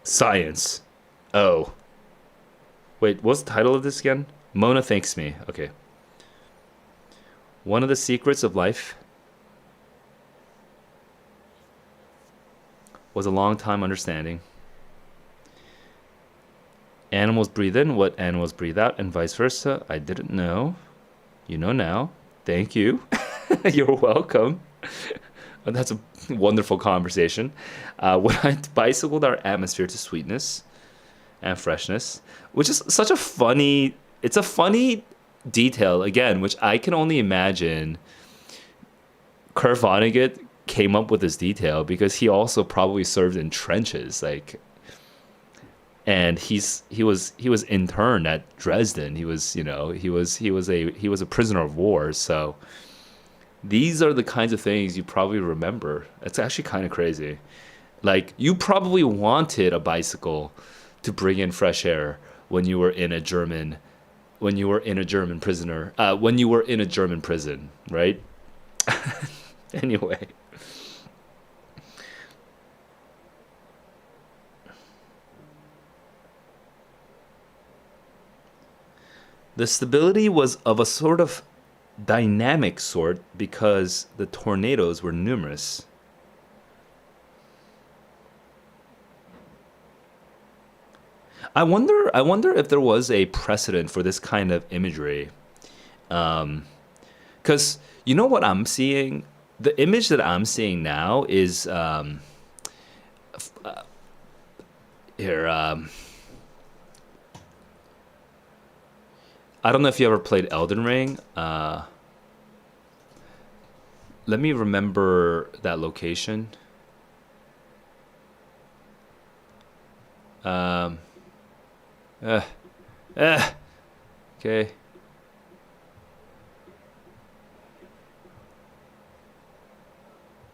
Science. Oh. Wait, what's the title of this again? Mona Thanks Me. Okay. One of the secrets of life was a long time understanding. Animals breathe in what animals breathe out, and vice versa. I didn't know. You know now. Thank you. You're welcome. That's a wonderful conversation. When I bicycled our atmosphere to sweetness and freshness, which is such a funny, it's a funny detail, again, which I can only imagine Kurt Vonnegut came up with this detail because he also probably served in trenches, like, and he was interned at Dresden. He was, he was a prisoner of war. So these are the kinds of things you probably remember. It's actually kind of crazy. Like, you probably wanted a bicycle to bring in fresh air when you were in a German prisoner, when you were in a German prison, right? Anyway. The stability was of a sort of dynamic sort because the tornadoes were numerous. I wonder if there was a precedent for this kind of imagery. Because you know what I'm seeing? The image that I'm seeing now is here. I don't know if you ever played Elden Ring. Let me remember that location. Um, uh, okay.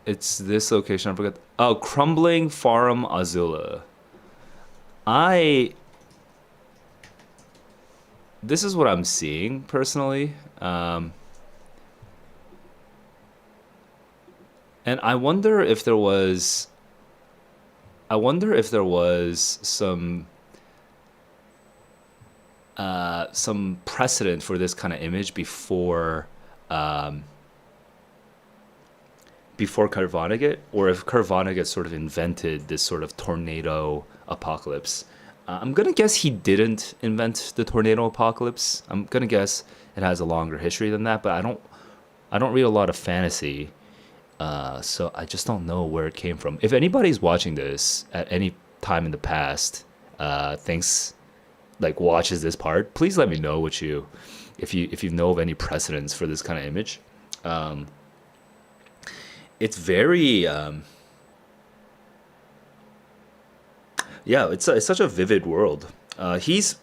It's this location. I forgot. Oh, Crumbling Farum Azula. I. This is what I'm seeing personally. And I wonder if there was. I wonder if there was some precedent for this kind of image before Kurt Vonnegut, or if Kurt Vonnegut sort of invented this sort of tornado apocalypse. I'm gonna guess he didn't invent the tornado apocalypse. I'm gonna guess it has a longer history than that, but I don't read a lot of fantasy, so I just don't know where it came from. If anybody's watching this at any time in the past, thinks like watches this part, please let me know if you know of any precedents for this kind of image. Um, it's very yeah, it's such a vivid world. He's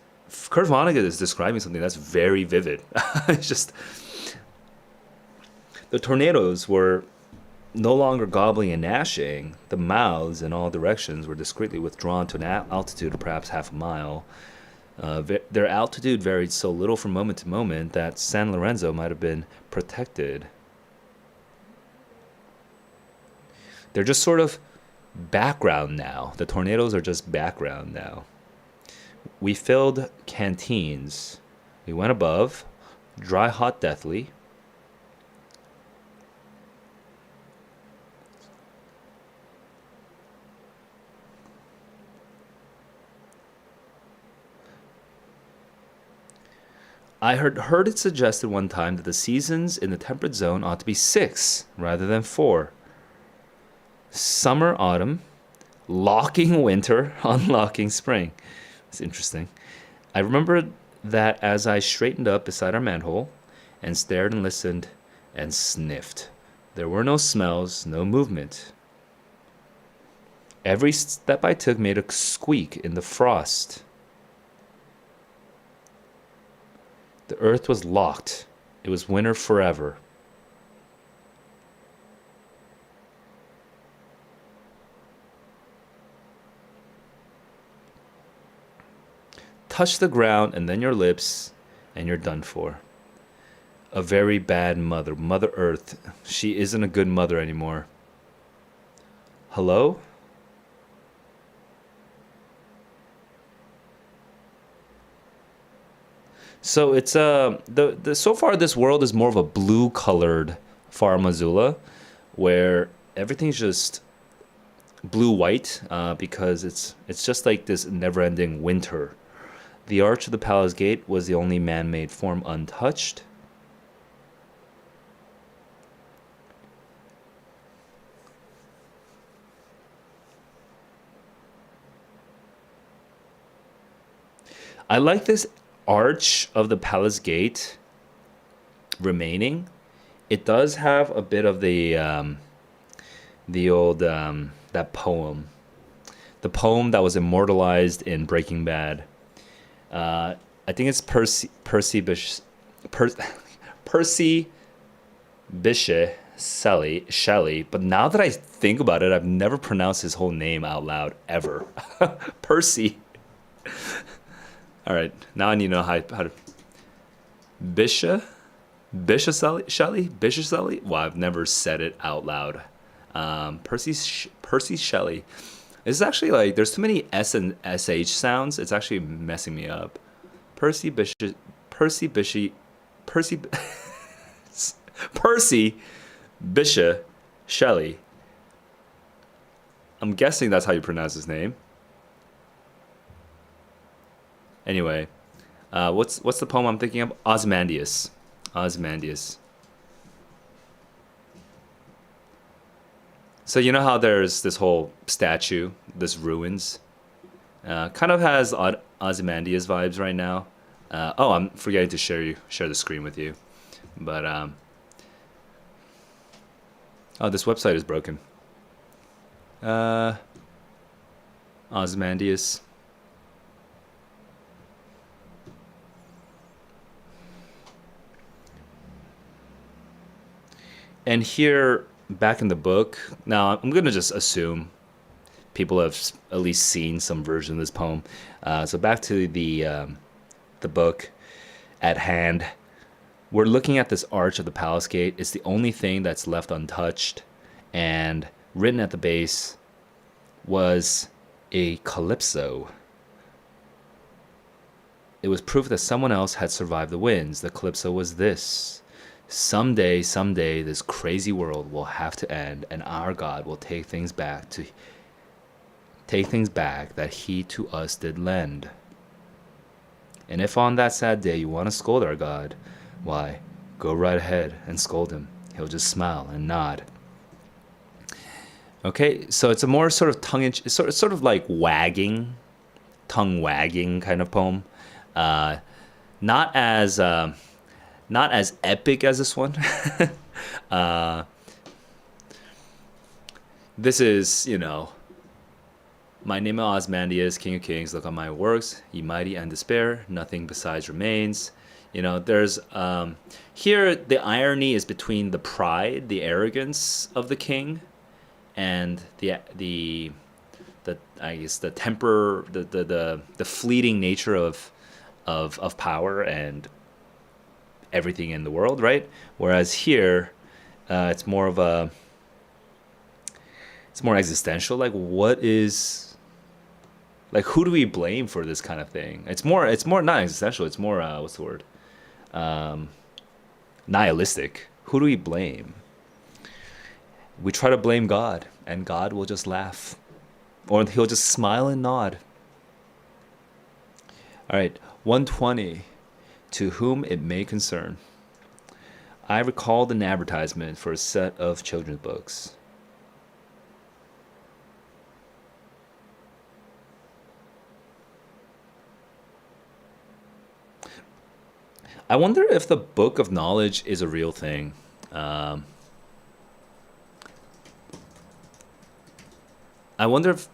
Kurt Vonnegut is describing something that's very vivid. It's just the tornadoes were no longer gobbling and gnashing. The mouths in all directions were discreetly withdrawn to an altitude of perhaps half a mile. Their altitude varied so little from moment to moment that San Lorenzo might have been protected. They're just sort of background now. The tornadoes are just background now. We filled canteens. We went above, dry, hot, deathly. I heard it suggested one time that the seasons in the temperate zone ought to be 6 rather than 4. Summer, autumn, locking winter, unlocking spring. It's interesting. I remember that as I straightened up beside our manhole and stared and listened and sniffed. There were no smells, no movement. Every step I took made a squeak in the frost. The earth was locked. It was winter forever. Touch the ground and then your lips, and you're done for. A very bad mother. Mother Earth. She isn't a good mother anymore. Hello? So it's the so far this world is more of a blue colored Far Missoula, where everything's just blue white because it's just like this never ending winter. The arch of the palace gate was the only man made form untouched. I like this arch of the palace gate remaining. It does have a bit of the old that poem, the poem that was immortalized in Breaking Bad. I think it's Percy Bysshe Shelley. But now that I think about it, I've never pronounced his whole name out loud ever. Percy. All right, now I need to know how to. Bysshe Shelley. Well, I've never said it out loud. Percy Shelley. It's actually like there's too many S and SH sounds. It's actually messing me up. Percy Bysshe. Percy Bysshe Shelley. I'm guessing that's how you pronounce his name. Anyway, what's the poem I'm thinking of? Ozymandias. So you know how there's this whole statue, this ruins, kind of has Ozymandias vibes right now. Oh, I'm forgetting to share the screen with you, but oh, this website is broken. Ozymandias. And here, back in the book, now I'm going to just assume people have at least seen some version of this poem. So back to the book at hand. We're looking at this arch of the palace gate. It's the only thing that's left untouched. And written at the base was a calypso. It was proof that someone else had survived the winds. The calypso was this. Someday, this crazy world will have to end, and our God will take things back that he to us did lend. And if on that sad day you want to scold our God, why, go right ahead and scold him. He'll just smile and nod. Okay, so it's a more sort of sort of like tongue wagging kind of poem. Not as epic as this one. This is, my name is Ozymandias, King of Kings. Look on my works, ye mighty and despair. Nothing besides remains. There's here the irony is between the pride, the arrogance of the king, and the I guess the temper, the fleeting nature of power and everything in the world, right? Whereas here, it's more existential. Like, what is, like, who do we blame for this kind of thing? It's more not existential. It's more what's the word? Nihilistic. Who do we blame? We try to blame God, and God will just laugh, or he'll just smile and nod. All right, 120. To whom it may concern. I recalled an advertisement for a set of children's books. I wonder if the book of knowledge is a real thing. I wonder if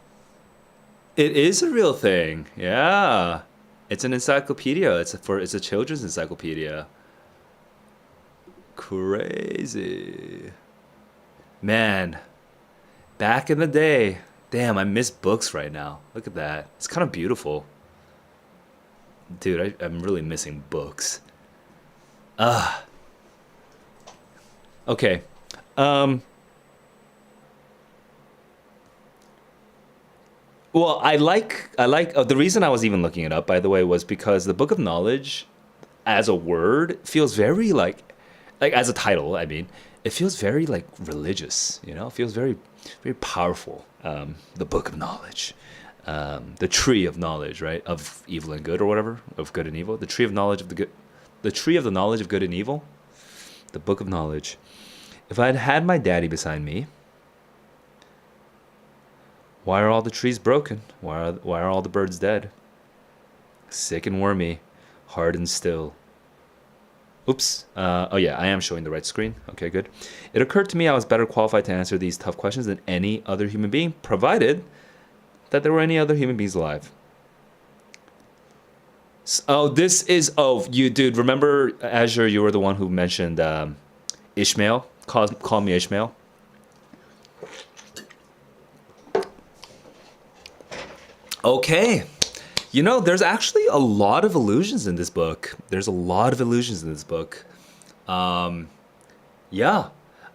It is a real thing. Yeah. It's an encyclopedia. It's a children's encyclopedia. Crazy. Man, back in the day. Damn, I miss books right now. Look at that. It's kind of beautiful. Dude, I'm really missing books. Okay. Um, well, I like the reason I was even looking it up, by the way, was because the Book of Knowledge as a word feels very like as a title, I mean, it feels very like religious, It feels very very powerful. The Book of Knowledge. The tree of knowledge, right? Of evil and good or whatever, of good and evil. The tree of knowledge of the good, the tree of the knowledge of good and evil. The Book of Knowledge. If I had had my daddy beside me, why are all the trees broken? Why are all the birds dead? Sick and wormy, hard and still. Oops. Oh yeah, I am showing the right screen. Okay, good. It occurred to me I was better qualified to answer these tough questions than any other human being, provided that there were any other human beings alive. Oh, this is. Oh, you dude. Remember, Azure? You were the one who mentioned Ishmael. Call me Ishmael. Okay. There's actually a lot of illusions in this book. There's a lot of illusions in this book. Yeah.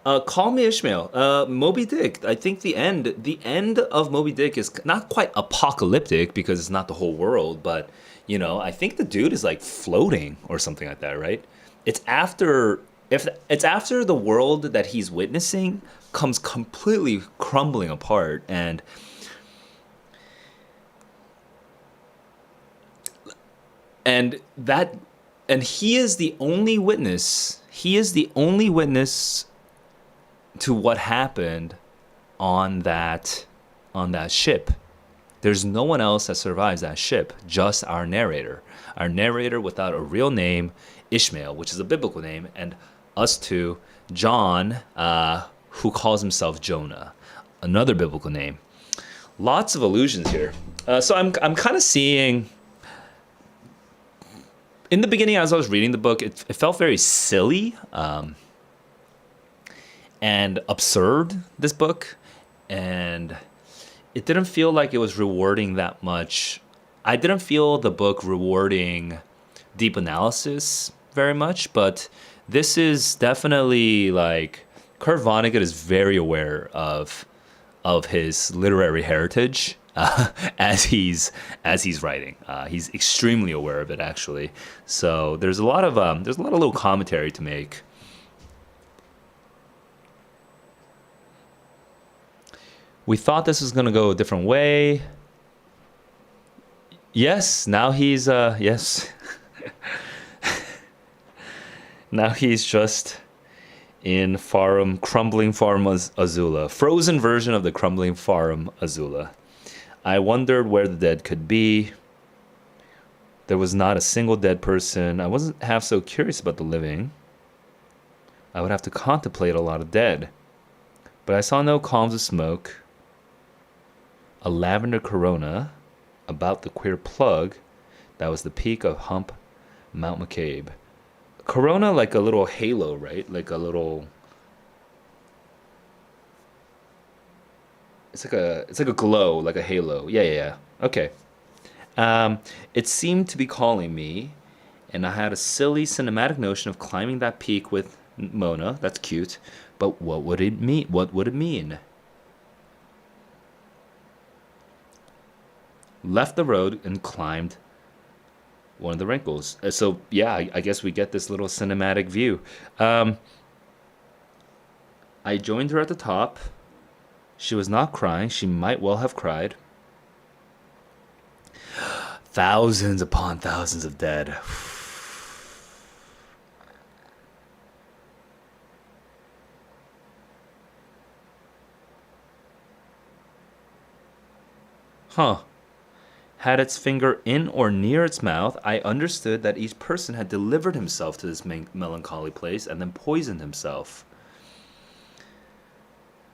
Call me Ishmael. Moby Dick. I think the end of Moby Dick is not quite apocalyptic because it's not the whole world, but I think the dude is like floating or something like that, right? It's after if it's after the world that he's witnessing comes completely crumbling apart, and that and he is the only witness. He is the only witness to what happened on that ship. There's no one else that survives that ship, just our narrator. Our narrator without a real name, Ishmael, which is a biblical name, and us two, John, who calls himself Jonah, another biblical name. Lots of allusions here. So I'm kind of seeing. In the beginning, as I was reading the book, it felt very silly and absurd, this book. And it didn't feel like it was rewarding that much. I didn't feel the book rewarding deep analysis very much, but this is definitely like Kurt Vonnegut is very aware of his literary heritage as he's writing. He's extremely aware of it, actually. So there's a lot of little commentary to make. We thought this was gonna go a different way. Yes, now he's yes. Now he's just in crumbling Farum Azula, frozen version of the crumbling Farum Azula. I wondered where the dead could be. There was not a single dead person. I wasn't half so curious about the living. I would have to contemplate a lot of dead. But I saw no columns of smoke. A lavender corona about the queer plug that was the peak of Hump Mount McCabe. Corona like a little halo, right? Like a little. It's like a glow, like a halo. Yeah. Okay. It seemed to be calling me, and I had a silly cinematic notion of climbing that peak with Mona. That's cute, but what would it mean? What would it mean? Left the road and climbed one of the wrinkles. So yeah, I guess we get this little cinematic view. I joined her at the top. She was not crying. She might well have cried. Thousands upon thousands of dead. Huh. Had its finger in or near its mouth, I understood that each person had delivered himself to this melancholy place and then poisoned himself.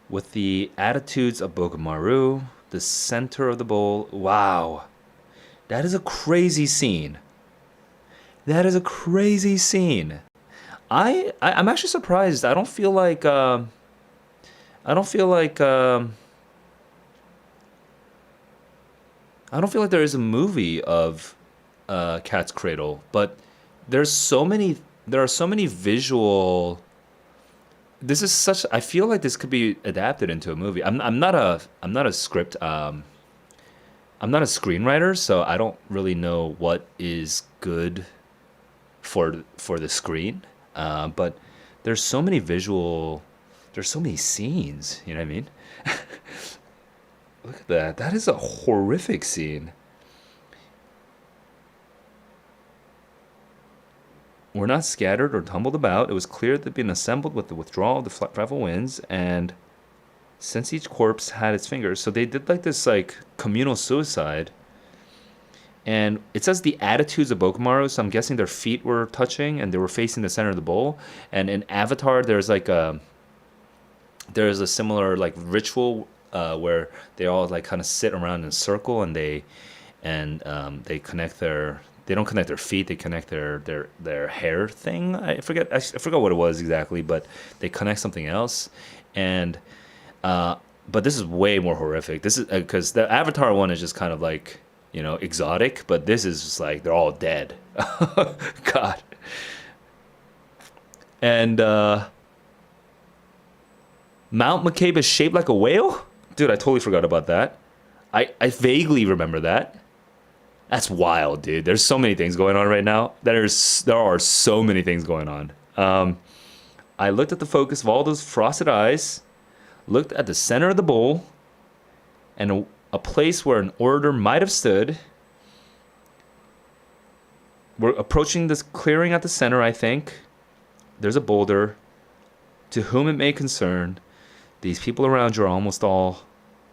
With the attitudes of Bogamaru, the center of the bowl. Wow. That is a crazy scene. That is a crazy scene. I'm actually surprised. I don't feel like I don't feel like there is a movie of Cat's Cradle, but there's so many there are so many visual. This is such. I feel like this could be adapted into a movie. I'm not a script. I'm not a screenwriter, so I don't really know what is good for the screen. But there's so many visual. There's so many scenes. You know what I mean? Look at that. That is a horrific scene. Were not scattered or tumbled about. It was clear they'd been assembled with the withdrawal of the frightful winds, and since each corpse had its fingers, so they did like this like communal suicide. And it says the attitudes of Bokumaru, so I'm guessing their feet were touching and they were facing the center of the bowl. And in Avatar, there's a similar like ritual where they all like kind of sit around in a circle and they connect their they don't connect their feet, they connect their hair thing. I forgot what it was exactly, but they connect something else. And but this is way more horrific. This is because the Avatar one is just kind of like, you know, exotic, but this is just like they're all dead. God. And Mount McCabe is shaped like a whale? Dude, I totally forgot about that. I vaguely remember that. That's wild, dude. There's so many things going on right now. There are so many things going on. I looked at the focus of all those frosted eyes, looked at the center of the bowl, and a place where an orator might have stood. We're approaching this clearing at the center, I think. There's a boulder. To whom it may concern, these people around you are almost all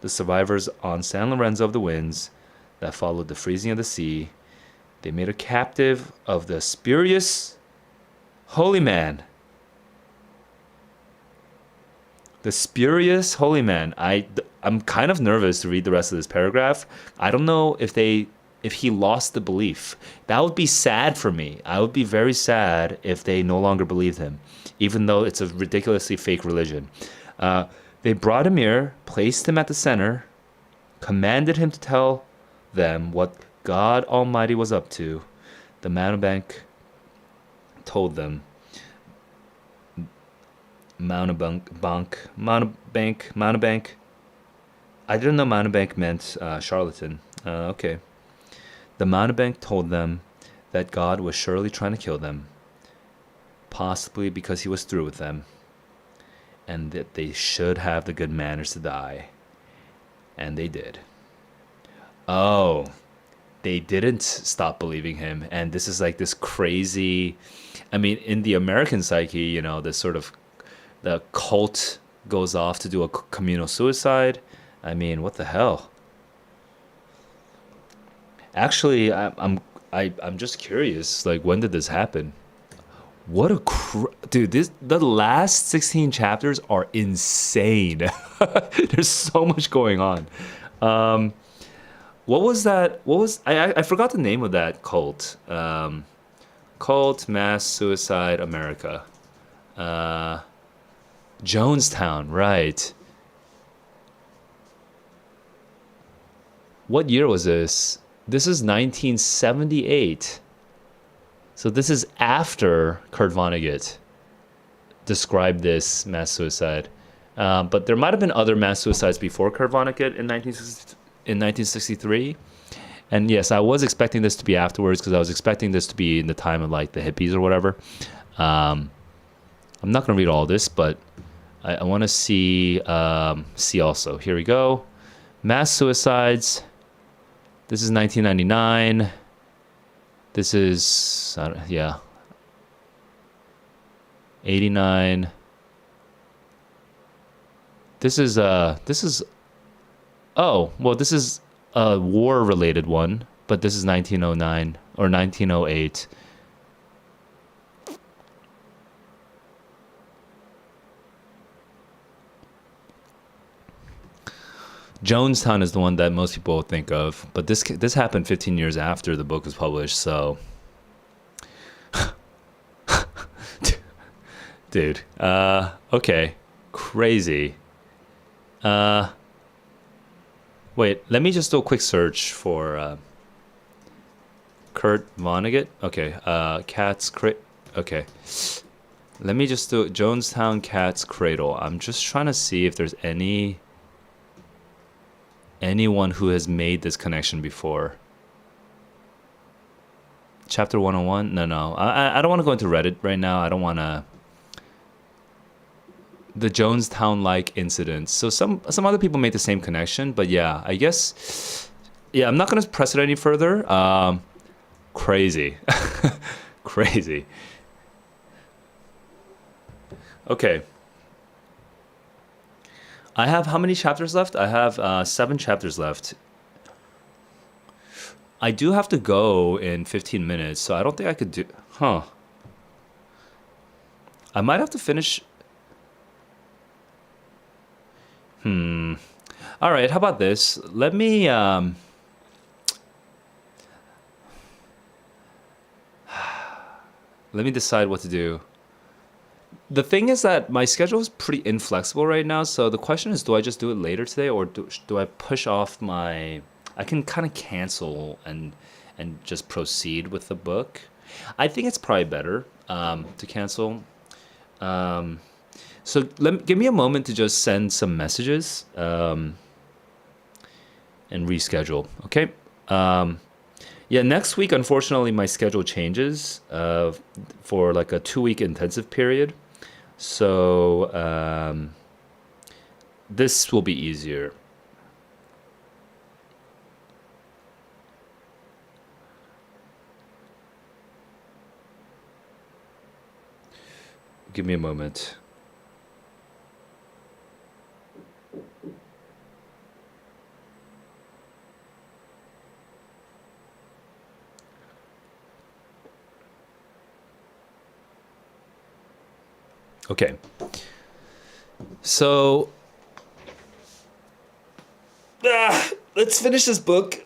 the survivors on San Lorenzo of the winds that followed the freezing of the sea. They made a captive of the spurious holy man. The spurious holy man. I'm kind of nervous to read the rest of this paragraph. I don't know if he lost the belief. That would be sad for me. I would be very sad if they no longer believed him, even though it's a ridiculously fake religion. They brought him here, placed him at the center, commanded him to tell them what God Almighty was up to. The mountebank told them. Mountebank. I didn't know mountebank meant charlatan. Okay. The mountebank told them that God was surely trying to kill them, possibly because he was through with them, and that they should have the good manners to die. And they did. Oh, they didn't stop believing him. And this is like this crazy, I mean, in the American psyche, you know, this sort of, the cult goes off to do a communal suicide. I mean, what the hell? Actually, I'm just curious, like, when did this happen? What a dude! The last 16 chapters are insane. There's so much going on. What was that? I forgot the name of that cult? Cult Mass Suicide America. Jonestown, right? What year was this? This is 1978. So this is after Kurt Vonnegut described this mass suicide. But there might have been other mass suicides before Kurt Vonnegut in 1963. And yes, I was expecting this to be afterwards because I was expecting this to be in the time of like the hippies or whatever. I'm not going to read all this, but I want to see also. Here we go. Mass suicides. This is 1999. This is, 89. This is a war-related one, but this is 1909 or 1908. Jonestown is the one that most people think of, but this happened 15 years after the book was published. So, dude, okay, crazy. Uh, Wait, let me just do a quick search for Kurt Vonnegut. Okay, Okay, let me just do Jonestown Cat's Cradle. I'm just trying to see if there's anyone who has made this connection before. Chapter 101? No. I don't want to go into Reddit right now. I don't want to. The Jonestown-like incidents. So some other people made the same connection, but yeah, I guess. Yeah, I'm not gonna press it any further. Crazy, crazy. Okay. I have how many chapters left? I have 7 chapters left. I do have to go in 15 minutes, so I don't think I could do. Huh. I might have to finish. All right. How about this? Let me decide what to do. The thing is that my schedule is pretty inflexible right now, so the question is, do I just do it later today, or do I push off my? I can kind of cancel and just proceed with the book. I think it's probably better to cancel. Um, so give me a moment to just send some messages and reschedule. Okay. Yeah, next week, unfortunately, my schedule changes for like a 2 week intensive period. So this will be easier. Give me a moment. Okay. So let's finish this book.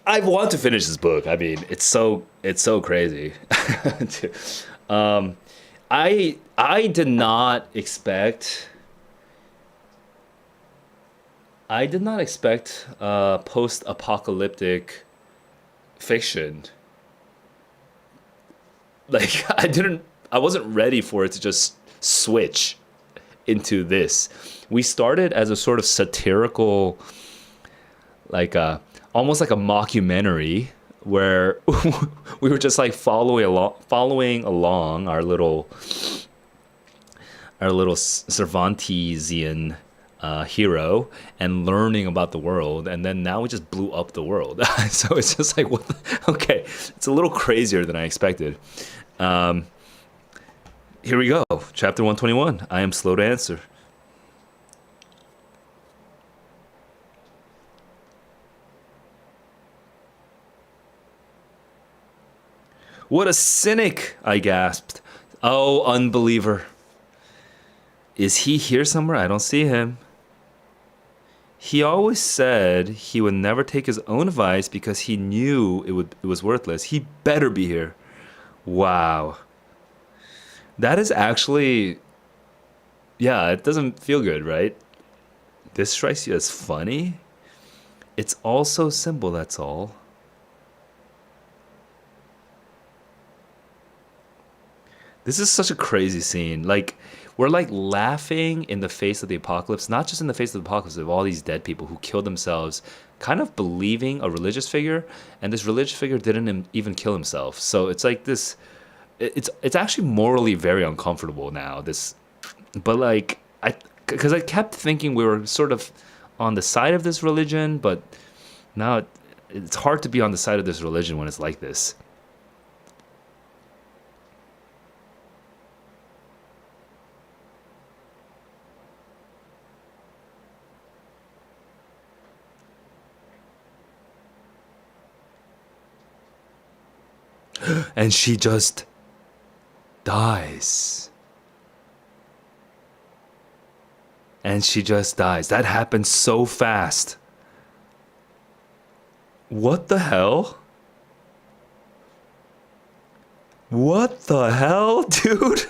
I want to finish this book. I mean, it's so crazy. um, I did not expect. I did not expect post-apocalyptic fiction. Like I wasn't ready for it to just switch into this. We started as a sort of satirical, like almost like a mockumentary where we were just like following along our little Cervantesian hero and learning about the world, and then now we just blew up the world. So it's just like okay, it's a little crazier than I expected. um Here we go. Chapter 121. I am slow to answer. What a cynic, I gasped. Oh, unbeliever. Is he here somewhere? I don't see him. He always said he would never take his own advice because he knew it was worthless. He better be here. Wow. That is actually, yeah, it doesn't feel good, right? This strikes you as funny? It's also simple, that's all. This is such a crazy scene. Like, we're like laughing in the face of the apocalypse, not just in the face of the apocalypse, of all these dead people who killed themselves, kind of believing a religious figure, and this religious figure didn't even kill himself. So it's like this. It's actually morally very uncomfortable now. This, but like because I kept thinking we were sort of on the side of this religion, but now it's hard to be on the side of this religion when it's like this. And she just dies. and she just dies. That happened so fast. What the hell? What the hell, dude?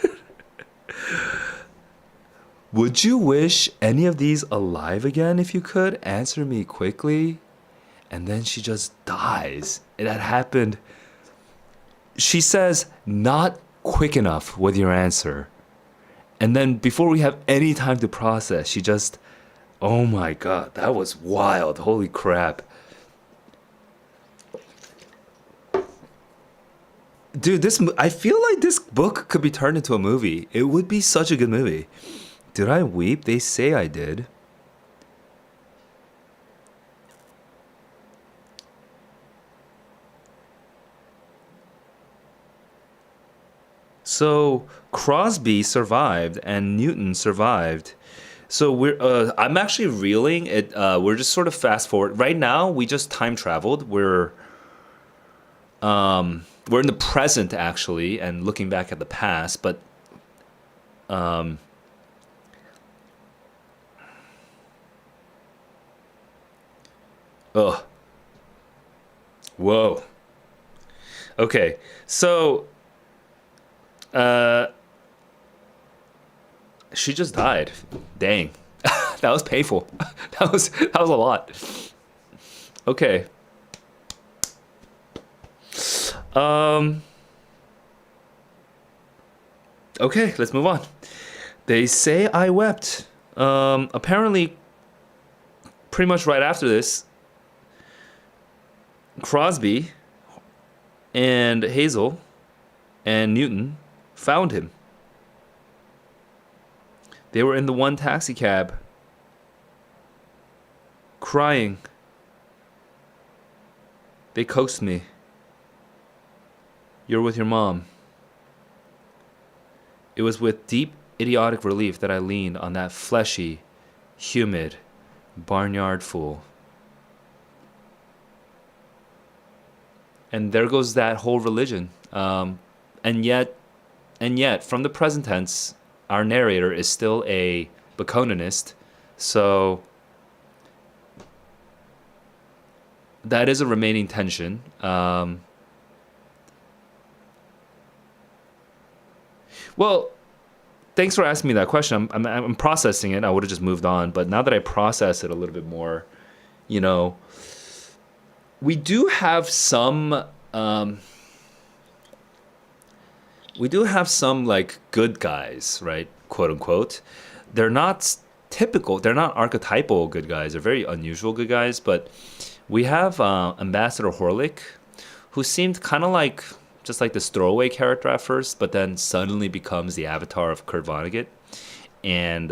Would you wish any of these alive again if you could? Answer me quickly. And then she just dies. And that happened. She says, not quick enough with your answer. And then before we have any time to process, she just, oh my God, that was wild. Holy crap. Dude, I feel like this book could be turned into a movie. It would be such a good movie. Did I weep? They say I did. So Crosby survived and Newton survived. So I'm actually reeling it. We're just sort of fast forward. Right now, we just time traveled. We're in the present actually, and looking back at the past. But oh, whoa. Okay, so uh, she just died. Dang, that was painful. That was a lot. Okay. Um. Okay, let's move on. They say I wept. Apparently, pretty much right after this, Crosby and Hazel and Newton found him. They were in the one taxi cab, crying. They coaxed me. You're with your mom. It was with deep, idiotic relief that I leaned on that fleshy, humid, barnyard fool. And there goes that whole religion. And yet, from the present tense, our narrator is still a Baconist. So that is a remaining tension. Well, thanks for asking me that question. I'm processing it. I would have just moved on, but now that I process it a little bit more, you know, we do have some like good guys, right? Quote unquote. They're not typical. They're not archetypal good guys. They're very unusual good guys. But we have Ambassador Horlick, who seemed kind of like just like this throwaway character at first, but then suddenly becomes the avatar of Kurt Vonnegut, and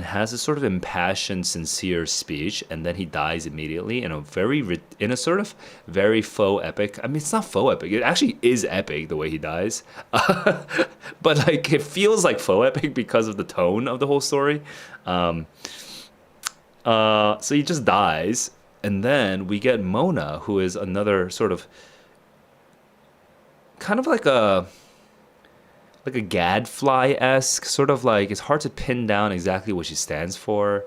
has a sort of impassioned, sincere speech, and then he dies immediately in a sort of very faux epic. I mean, it's not faux epic. It actually is epic the way he dies, but like it feels like faux epic because of the tone of the whole story. So he just dies, and then we get Mona, who is another sort of kind of like a gadfly-esque sort of like, it's hard to pin down exactly what she stands for.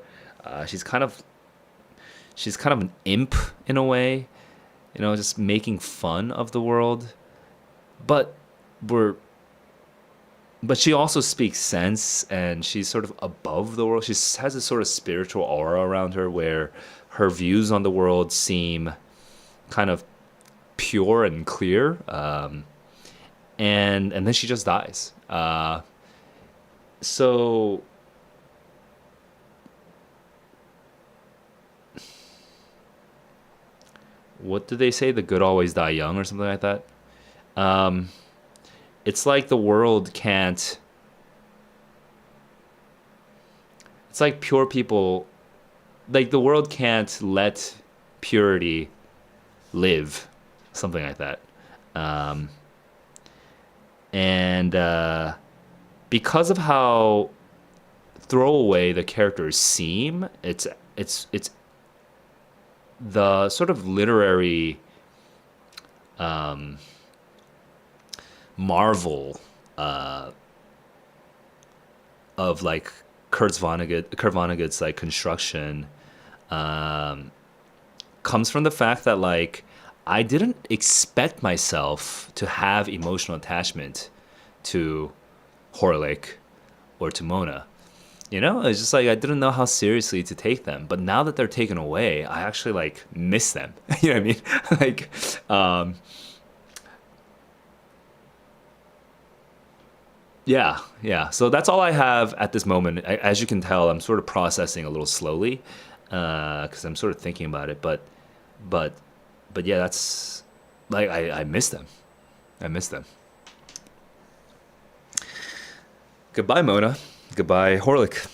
She's kind of an imp in a way, you know, just making fun of the world. But she also speaks sense, and she's sort of above the world. She has a sort of spiritual aura around her where her views on the world seem kind of pure and clear. And then she just dies. So what do they say? The good always die young, or something like that. It's like the world can't. It's like pure people. Like the world can't let purity live, something like that. And because of how throwaway the characters seem, it's the sort of literary marvel of like Kurt Vonnegut's like construction comes from the fact that like I didn't expect myself to have emotional attachment to Horlick or to Mona. You know, it's just like I didn't know how seriously to take them. But now that they're taken away, I actually like miss them. You know what I mean? Like, yeah. So that's all I have at this moment. As you can tell, I'm sort of processing a little slowly because I'm sort of thinking about it. But, but yeah, that's like I miss them. I miss them. Goodbye, Mona. Goodbye, Horlick.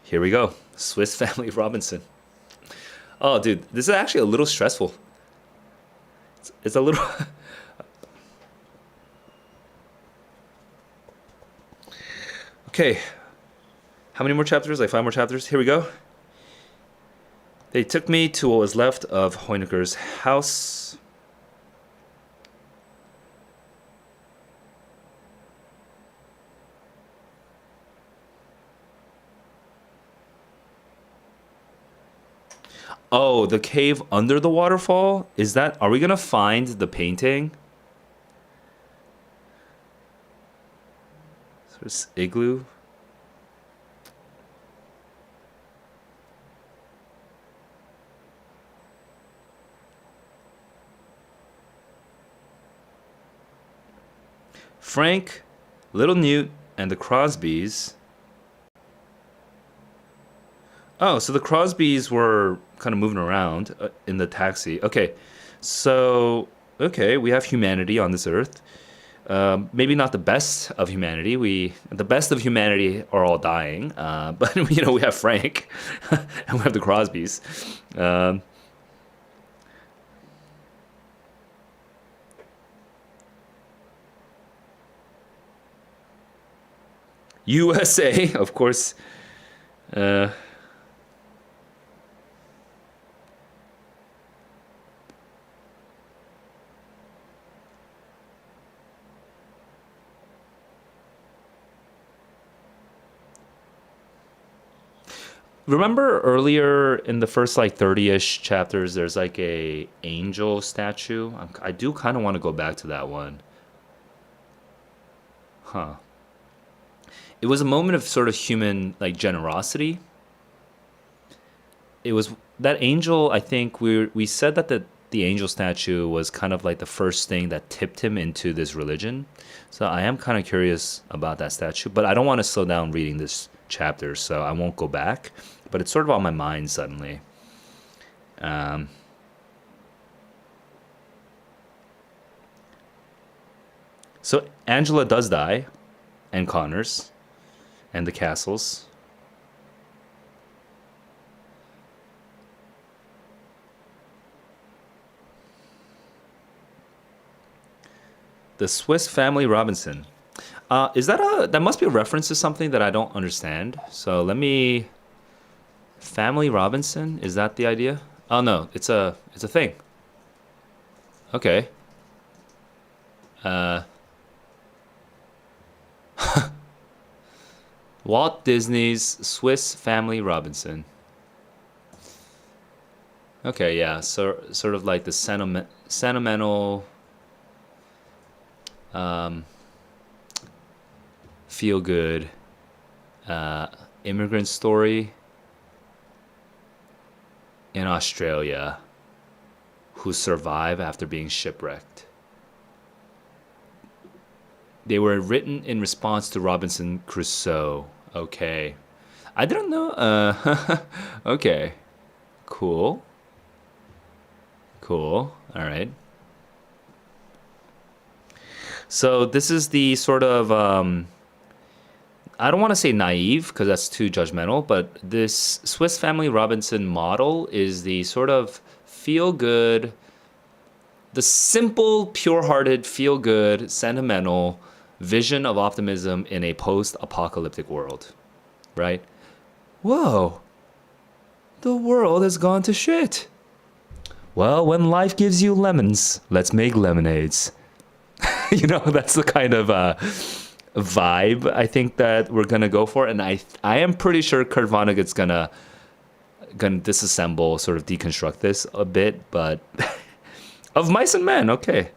Here we go. Swiss Family Robinson. Oh, dude, this is actually a little stressful. It's a little. Okay. How many more chapters? Like 5 more chapters? Here we go. They took me to what was left of Hoenecker's house. Oh, the cave under the waterfall? Is that... Are we gonna find the painting? Sort of igloo? Frank, Little Newt, and the Crosbys. Oh, so the Crosbys were kind of moving around in the taxi. Okay, so okay, we have humanity on this earth. Maybe not the best of humanity. The best of humanity are all dying. But you know, we have Frank, and we have the Crosbys. USA, of course. Uh, Remember earlier in the first like 30-ish chapters, there's like a angel statue. I do kind of want to go back to that one. Huh. It was a moment of sort of human like generosity. It was that angel. I think we said that the angel statue was kind of like the first thing that tipped him into this religion. So I am kind of curious about that statue, but I don't want to slow down reading this chapter, so I won't go back. But it's sort of on my mind suddenly. So Angela does die, and Connors, and the castles. The Swiss Family Robinson. That must be a reference to something that I don't understand. So let me. Family Robinson, is that the idea? Oh no, it's a thing. Okay. Walt Disney's Swiss Family Robinson. Okay, yeah, so sort of like the sentimental feel good immigrant story in Australia who survive after being shipwrecked. They were written in response to Robinson Crusoe. Okay. I didn't know. Okay. Cool. All right. So this is the sort of I don't want to say naive because that's too judgmental, but this Swiss Family Robinson model is the sort of feel good, the simple, pure-hearted, feel good, sentimental vision of optimism in a post-apocalyptic world, right? Whoa, the world has gone to shit. Well, when life gives you lemons, let's make lemonades. You know, that's the kind of vibe I think that we're gonna go for, and I am pretty sure Kurt Vonnegut's gonna disassemble, sort of deconstruct this a bit, but of Mice and Men, okay.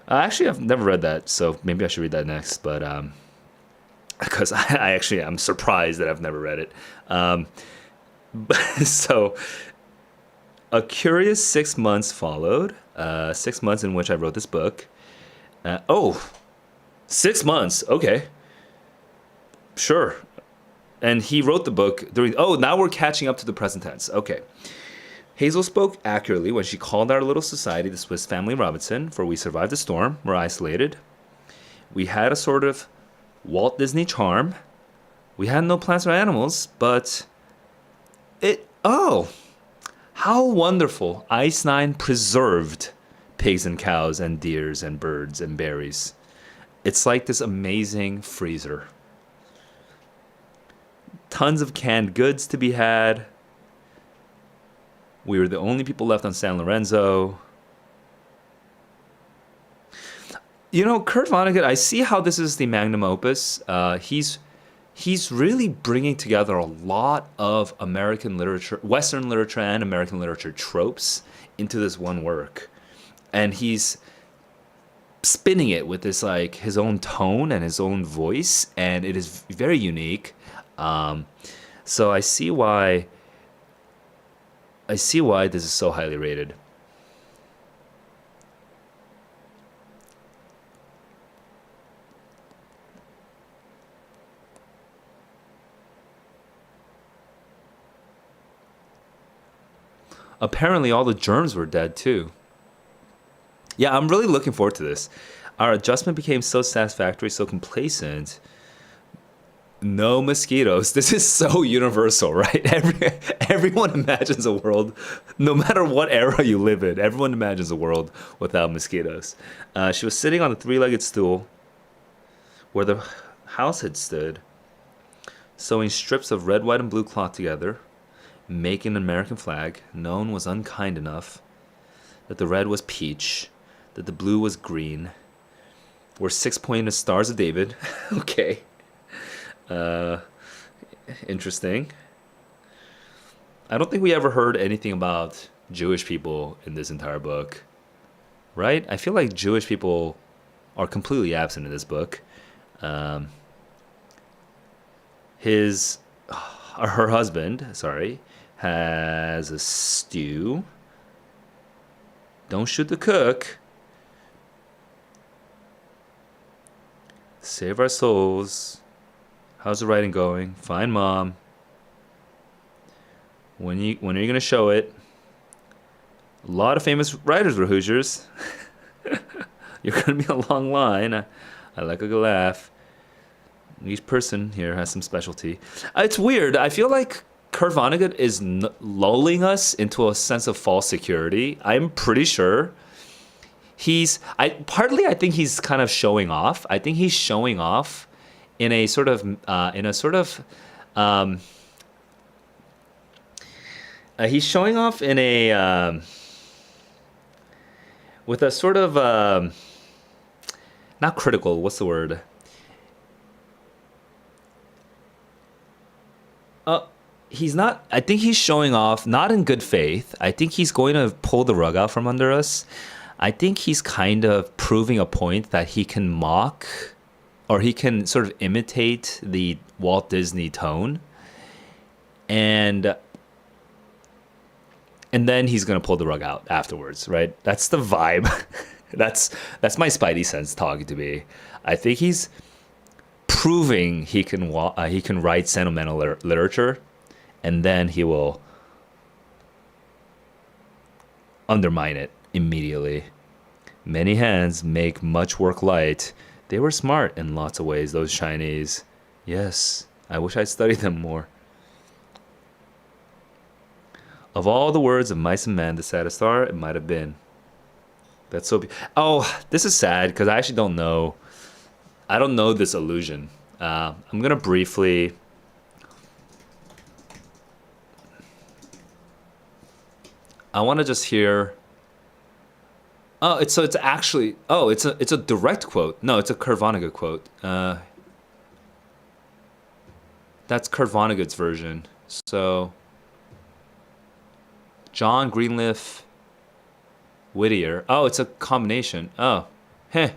Actually, I've never read that, so maybe I should read that next. But because I actually am surprised that I've never read it. So a curious 6 months followed. 6 months in which I wrote this book. Oh, 6 months. Okay, sure. And he wrote the book during. Oh, now we're catching up to the present tense. Okay. Hazel spoke accurately when she called our little society the Swiss Family Robinson, for we survived the storm, were isolated. We had a sort of Walt Disney charm. We had no plants or animals, but how wonderful. Ice Nine preserved pigs and cows and deers and birds and berries. It's like this amazing freezer. Tons of canned goods to be had. We were the only people left on San Lorenzo. You know, Kurt Vonnegut, I see how this is the magnum opus. He's really bringing together a lot of American literature, Western literature and American literature tropes into this one work. And he's spinning it with this, like, his own tone and his own voice, and it is very unique. So I see why this is so highly rated. Apparently all the germs were dead too. Yeah, I'm really looking forward to this. Our adjustment became so satisfactory, so complacent. No mosquitoes. This is so universal, right? Everyone imagines a world, no matter what era you live in, everyone imagines a world without mosquitoes. She was sitting on the three-legged stool where the house had stood, sewing strips of red, white, and blue cloth together, making an American flag. No one was unkind enough that the red was peach, that the blue was green, were 6 pointed stars of David. Okay. Interesting. I don't think we ever heard anything about Jewish people in this entire book, right? I feel like Jewish people are completely absent in this book. Her husband, sorry, has a stew. Don't shoot the cook. Save our souls. How's the writing going? Fine, Mom. When are you gonna show it? A lot of famous writers were Hoosiers. You're gonna be a long line. I like a good laugh. Each person here has some specialty. It's weird. I feel like Kurt Vonnegut is lulling us into a sense of false security. I'm pretty sure I think he's kind of showing off. I think he's showing off in a sort of he's showing off in a with a sort of not critical, what's the word, he's not, I think he's showing off not in good faith. I think he's going to pull the rug out from under us. I think he's kind of proving a point that he can mock, or he can sort of imitate the Walt Disney tone, and then he's gonna pull the rug out afterwards, right? That's the vibe. that's my Spidey sense talking to me. I think he's proving he can write sentimental literature, and then he will undermine it immediately. Many hands make much work light. They were smart in lots of ways, those Chinese. Yes, I wish I'd studied them more. Of all the words of Mice and Men, the saddest star it might have been. That's so. Oh, this is sad because I actually don't know. I don't know this allusion. I'm gonna briefly. I want to just hear. Oh, it's actually it's a direct quote. No, it's a Kurt Vonnegut quote. That's Kurt Vonnegut's version. So John Greenleaf Whittier. Oh, it's a combination. Oh, heh.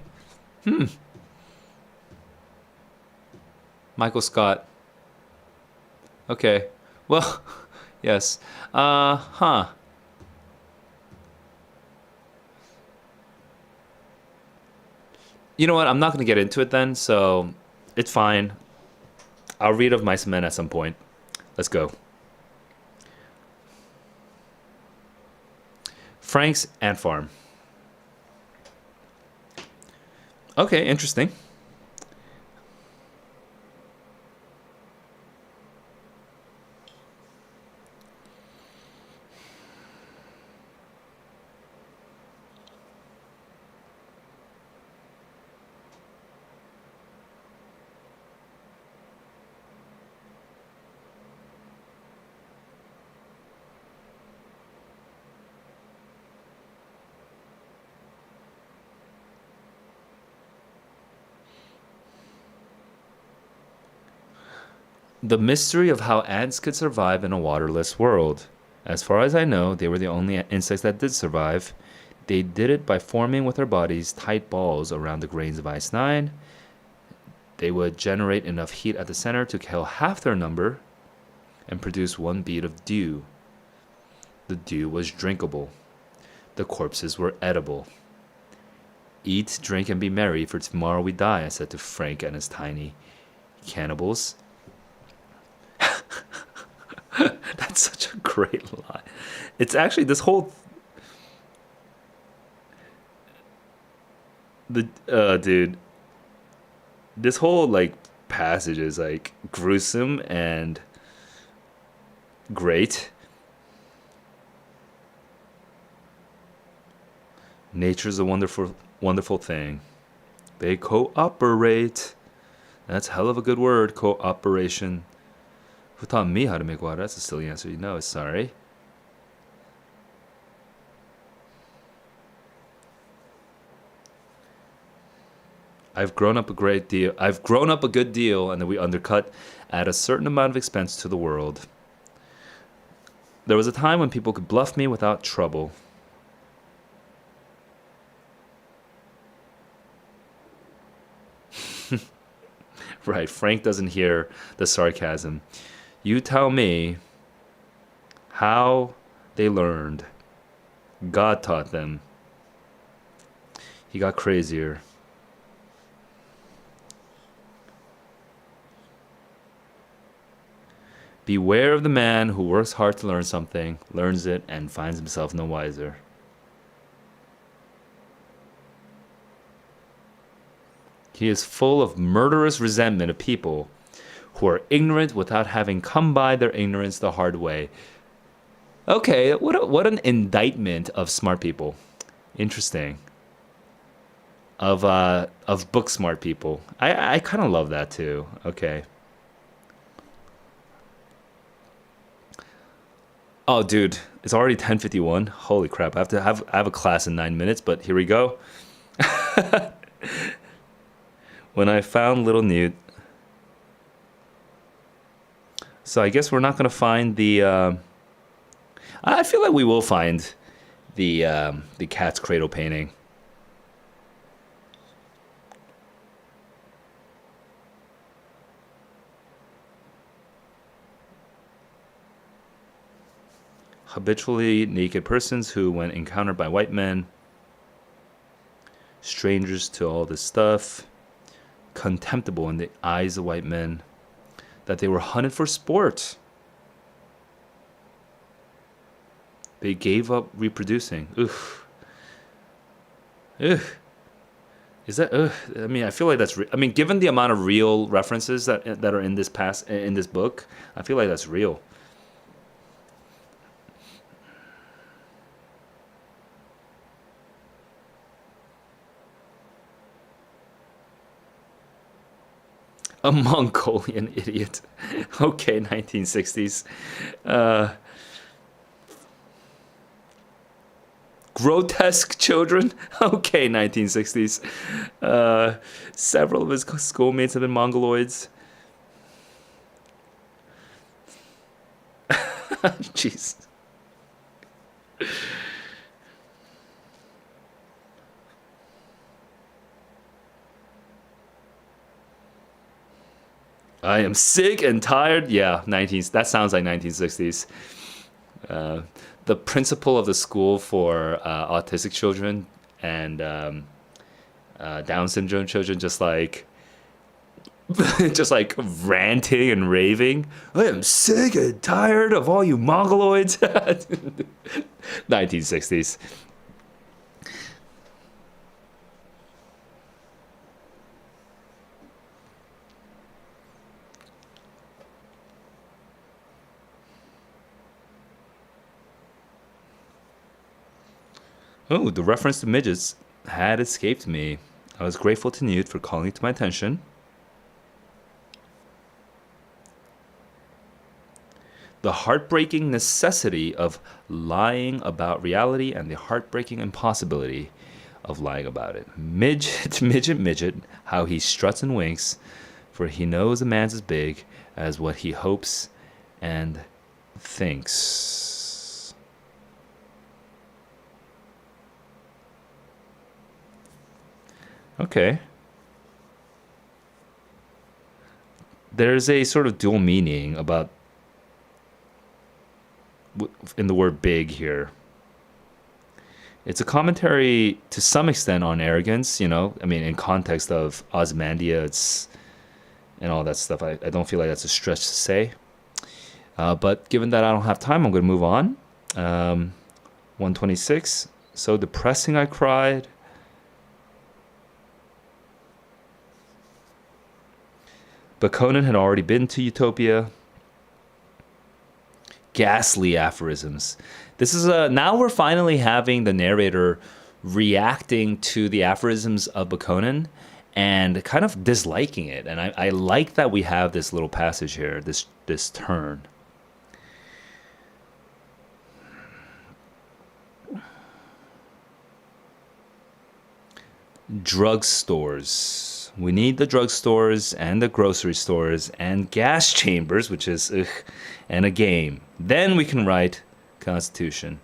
Michael Scott. Okay. Well, yes. Huh. You know what? I'm not going to get into it then, so it's fine. I'll read of Mice and Men at some point. Let's go. Frank's Ant Farm. Okay, interesting. The mystery of how ants could survive in a waterless world. As far as I know, they were the only insects that did survive. They did it by forming with their bodies tight balls around the grains of ice 9. They would generate enough heat at the center to kill half their number and produce one bead of dew. The dew was drinkable. The corpses were edible. Eat, drink, and be merry, for tomorrow we die, I said to Frank and his tiny cannibals. That's such a great line. It's actually this whole dude, this whole like passage is like gruesome and great. Nature's a wonderful thing. They cooperate. That's hell of a good word, cooperation. Who taught me how to make water? That's a silly answer. You know it. Sorry. I've grown up a great deal. I've grown up a good deal, and then we undercut at a certain amount of expense to the world. There was a time when people could bluff me without trouble. Right, Frank doesn't hear the sarcasm. You tell me how they learned. God taught them. He got crazier. Beware of the man who works hard to learn something, learns it, and finds himself no wiser. He is full of murderous resentment of people who are ignorant without having come by their ignorance the hard way. Okay, what an indictment of smart people. Interesting. Of book smart people. I kind of love that too. Okay. Oh, dude, it's already 10:51. Holy crap! I have a class in 9 minutes, but here we go. When I found Little Newt. So I guess we're not gonna find the. I feel like we will find the cat's cradle painting. Habitually naked persons who, when encountered by white men, strangers to all this stuff, contemptible in the eyes of white men, that they were hunted for sport. They gave up reproducing. Ugh. Ugh. Is that? Ugh. I mean, I feel like that's. I mean, given the amount of real references that are in this book, I feel like that's real. A Mongolian idiot. Okay, 1960s. Grotesque children. Okay, 1960s. Several of his schoolmates have been mongoloids. Jeez. I am sick and tired. Yeah, 19. That sounds like 1960s. Uh, the principal of the school for autistic children and Down syndrome children just like just like ranting and raving. I am sick and tired of all you mongoloids. 1960s. Oh, the reference to midgets had escaped me. I was grateful to Newt for calling it to my attention. The heartbreaking necessity of lying about reality and the heartbreaking impossibility of lying about it. Midget, midget, midget, how he struts and winks, for he knows a man's as big as what he hopes and thinks. Okay. There's a sort of dual meaning about in the word big here. It's a commentary to some extent on arrogance, I mean, in context of Ozymandias and all that stuff. I don't feel like that's a stretch to say. But given that I don't have time, I'm going to move on. 126. So depressing, I cried. But Conan had already been to Utopia. Ghastly aphorisms. This is now we're finally having the narrator reacting to the aphorisms of Bakonin and kind of disliking it. And I like that we have this little passage here, this turn. Drugstores. We need the drugstores and the grocery stores and gas chambers, which is and a game. Then we can write Constitution.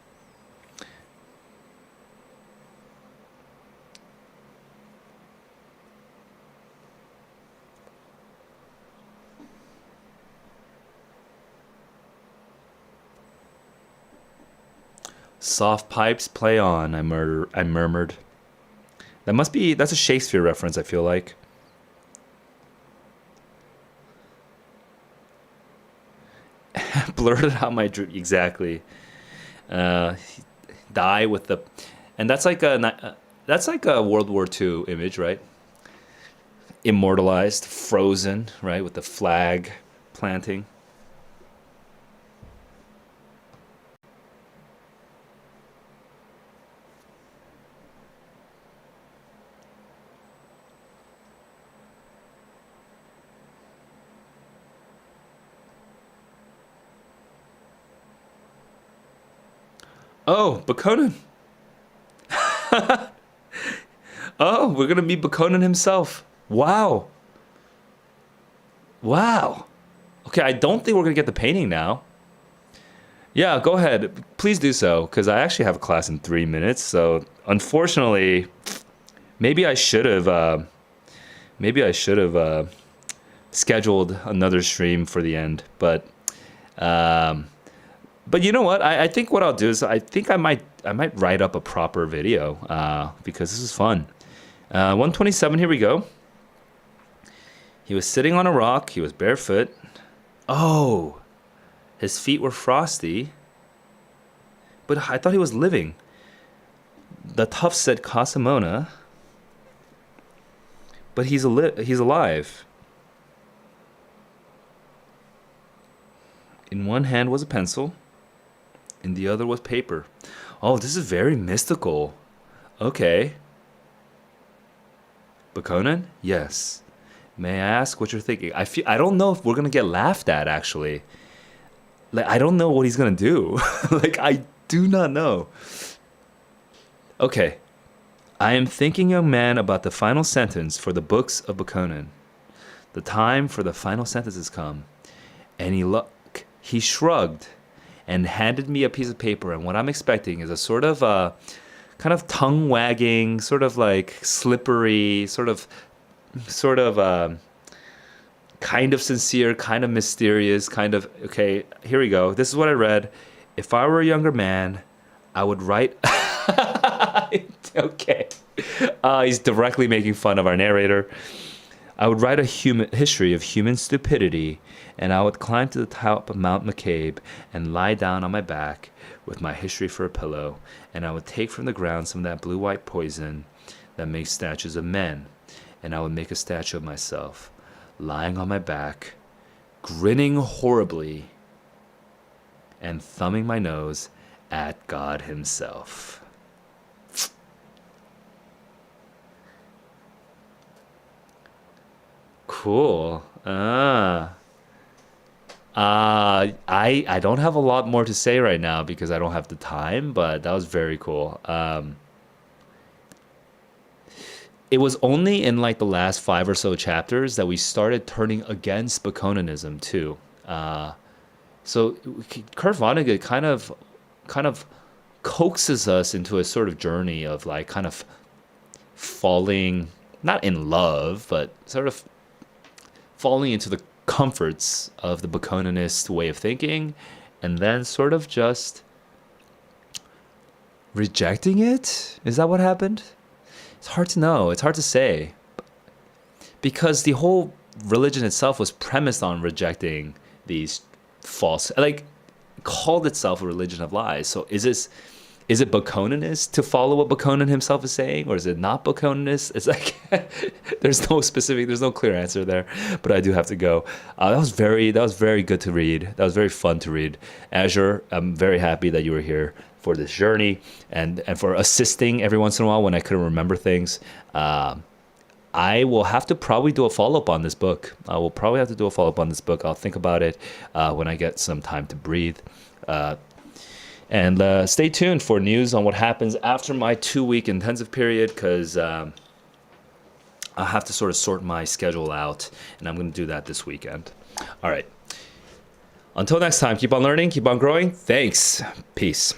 Soft pipes play on, I murmured. That's a Shakespeare reference, I feel like. Blurted out my dream. Exactly. Die with the, and that's like a World War II image, right? Immortalized, frozen, right, with the flag planting. Oh, Bakonin. Oh, we're going to meet Bakonin himself. Wow. Wow. Okay, I don't think we're going to get the painting now. Yeah, go ahead. Please do so, because I actually have a class in 3 minutes. So, unfortunately, maybe I should have scheduled another stream for the end. But you know what? I think what I'll do is I think I might write up a proper video because this is fun. 127. Here we go. He was sitting on a rock. He was barefoot. Oh, his feet were frosty. But I thought he was living. The tough said Casamona. But he's alive. In one hand was a pencil. In the other was paper. Oh, this is very mystical. Okay. Bakonin? Yes. May I ask what you're thinking? I don't know if we're gonna get laughed at, actually. Like, I don't know what he's gonna do. Like, I do not know. Okay. I am thinking, young man, about the final sentence for the books of Bakonin. The time for the final sentence has come. And he shrugged and handed me a piece of paper. And what I'm expecting is a sort of kind of tongue wagging, sort of like slippery, sort of kind of sincere, kind of mysterious, kind of okay. Here we go. This is what I read. If I were a younger man, I would write. Okay. He's directly making fun of our narrator. I would write a history of human stupidity, and I would climb to the top of Mount McCabe and lie down on my back with my history for a pillow, and I would take from the ground some of that blue-white poison that makes statues of men, and I would make a statue of myself, lying on my back, grinning horribly, and thumbing my nose at God himself. Cool. I don't have a lot more to say right now because I don't have the time, but that was very cool. It was only in like the last 5 or so chapters that we started turning against Bakoninism too. So Kurt Vonnegut kind of coaxes us into a sort of journey of like kind of falling, not in love, but sort of falling into the comforts of the Bakoninist way of thinking, and then sort of just rejecting it. Is that what happened? It's hard to know. It's hard to say. Because the whole religion itself was premised on rejecting these false, like, called itself a religion of lies. So is it Bakoninist to follow what Bakonin himself is saying, or is it not Bakoninist? It's like there's no clear answer there. But I do have to go. That was very good to read. That was very fun to read. Azure, I'm very happy that you were here for this journey and for assisting every once in a while when I couldn't remember things. I will have to probably do a follow-up on this book. I'll think about it when I get some time to breathe. And stay tuned for news on what happens after my 2-week intensive period, because I'll have to sort of sort my schedule out, and I'm going to do that this weekend. All right. Until next time, keep on learning, keep on growing. Thanks. Peace.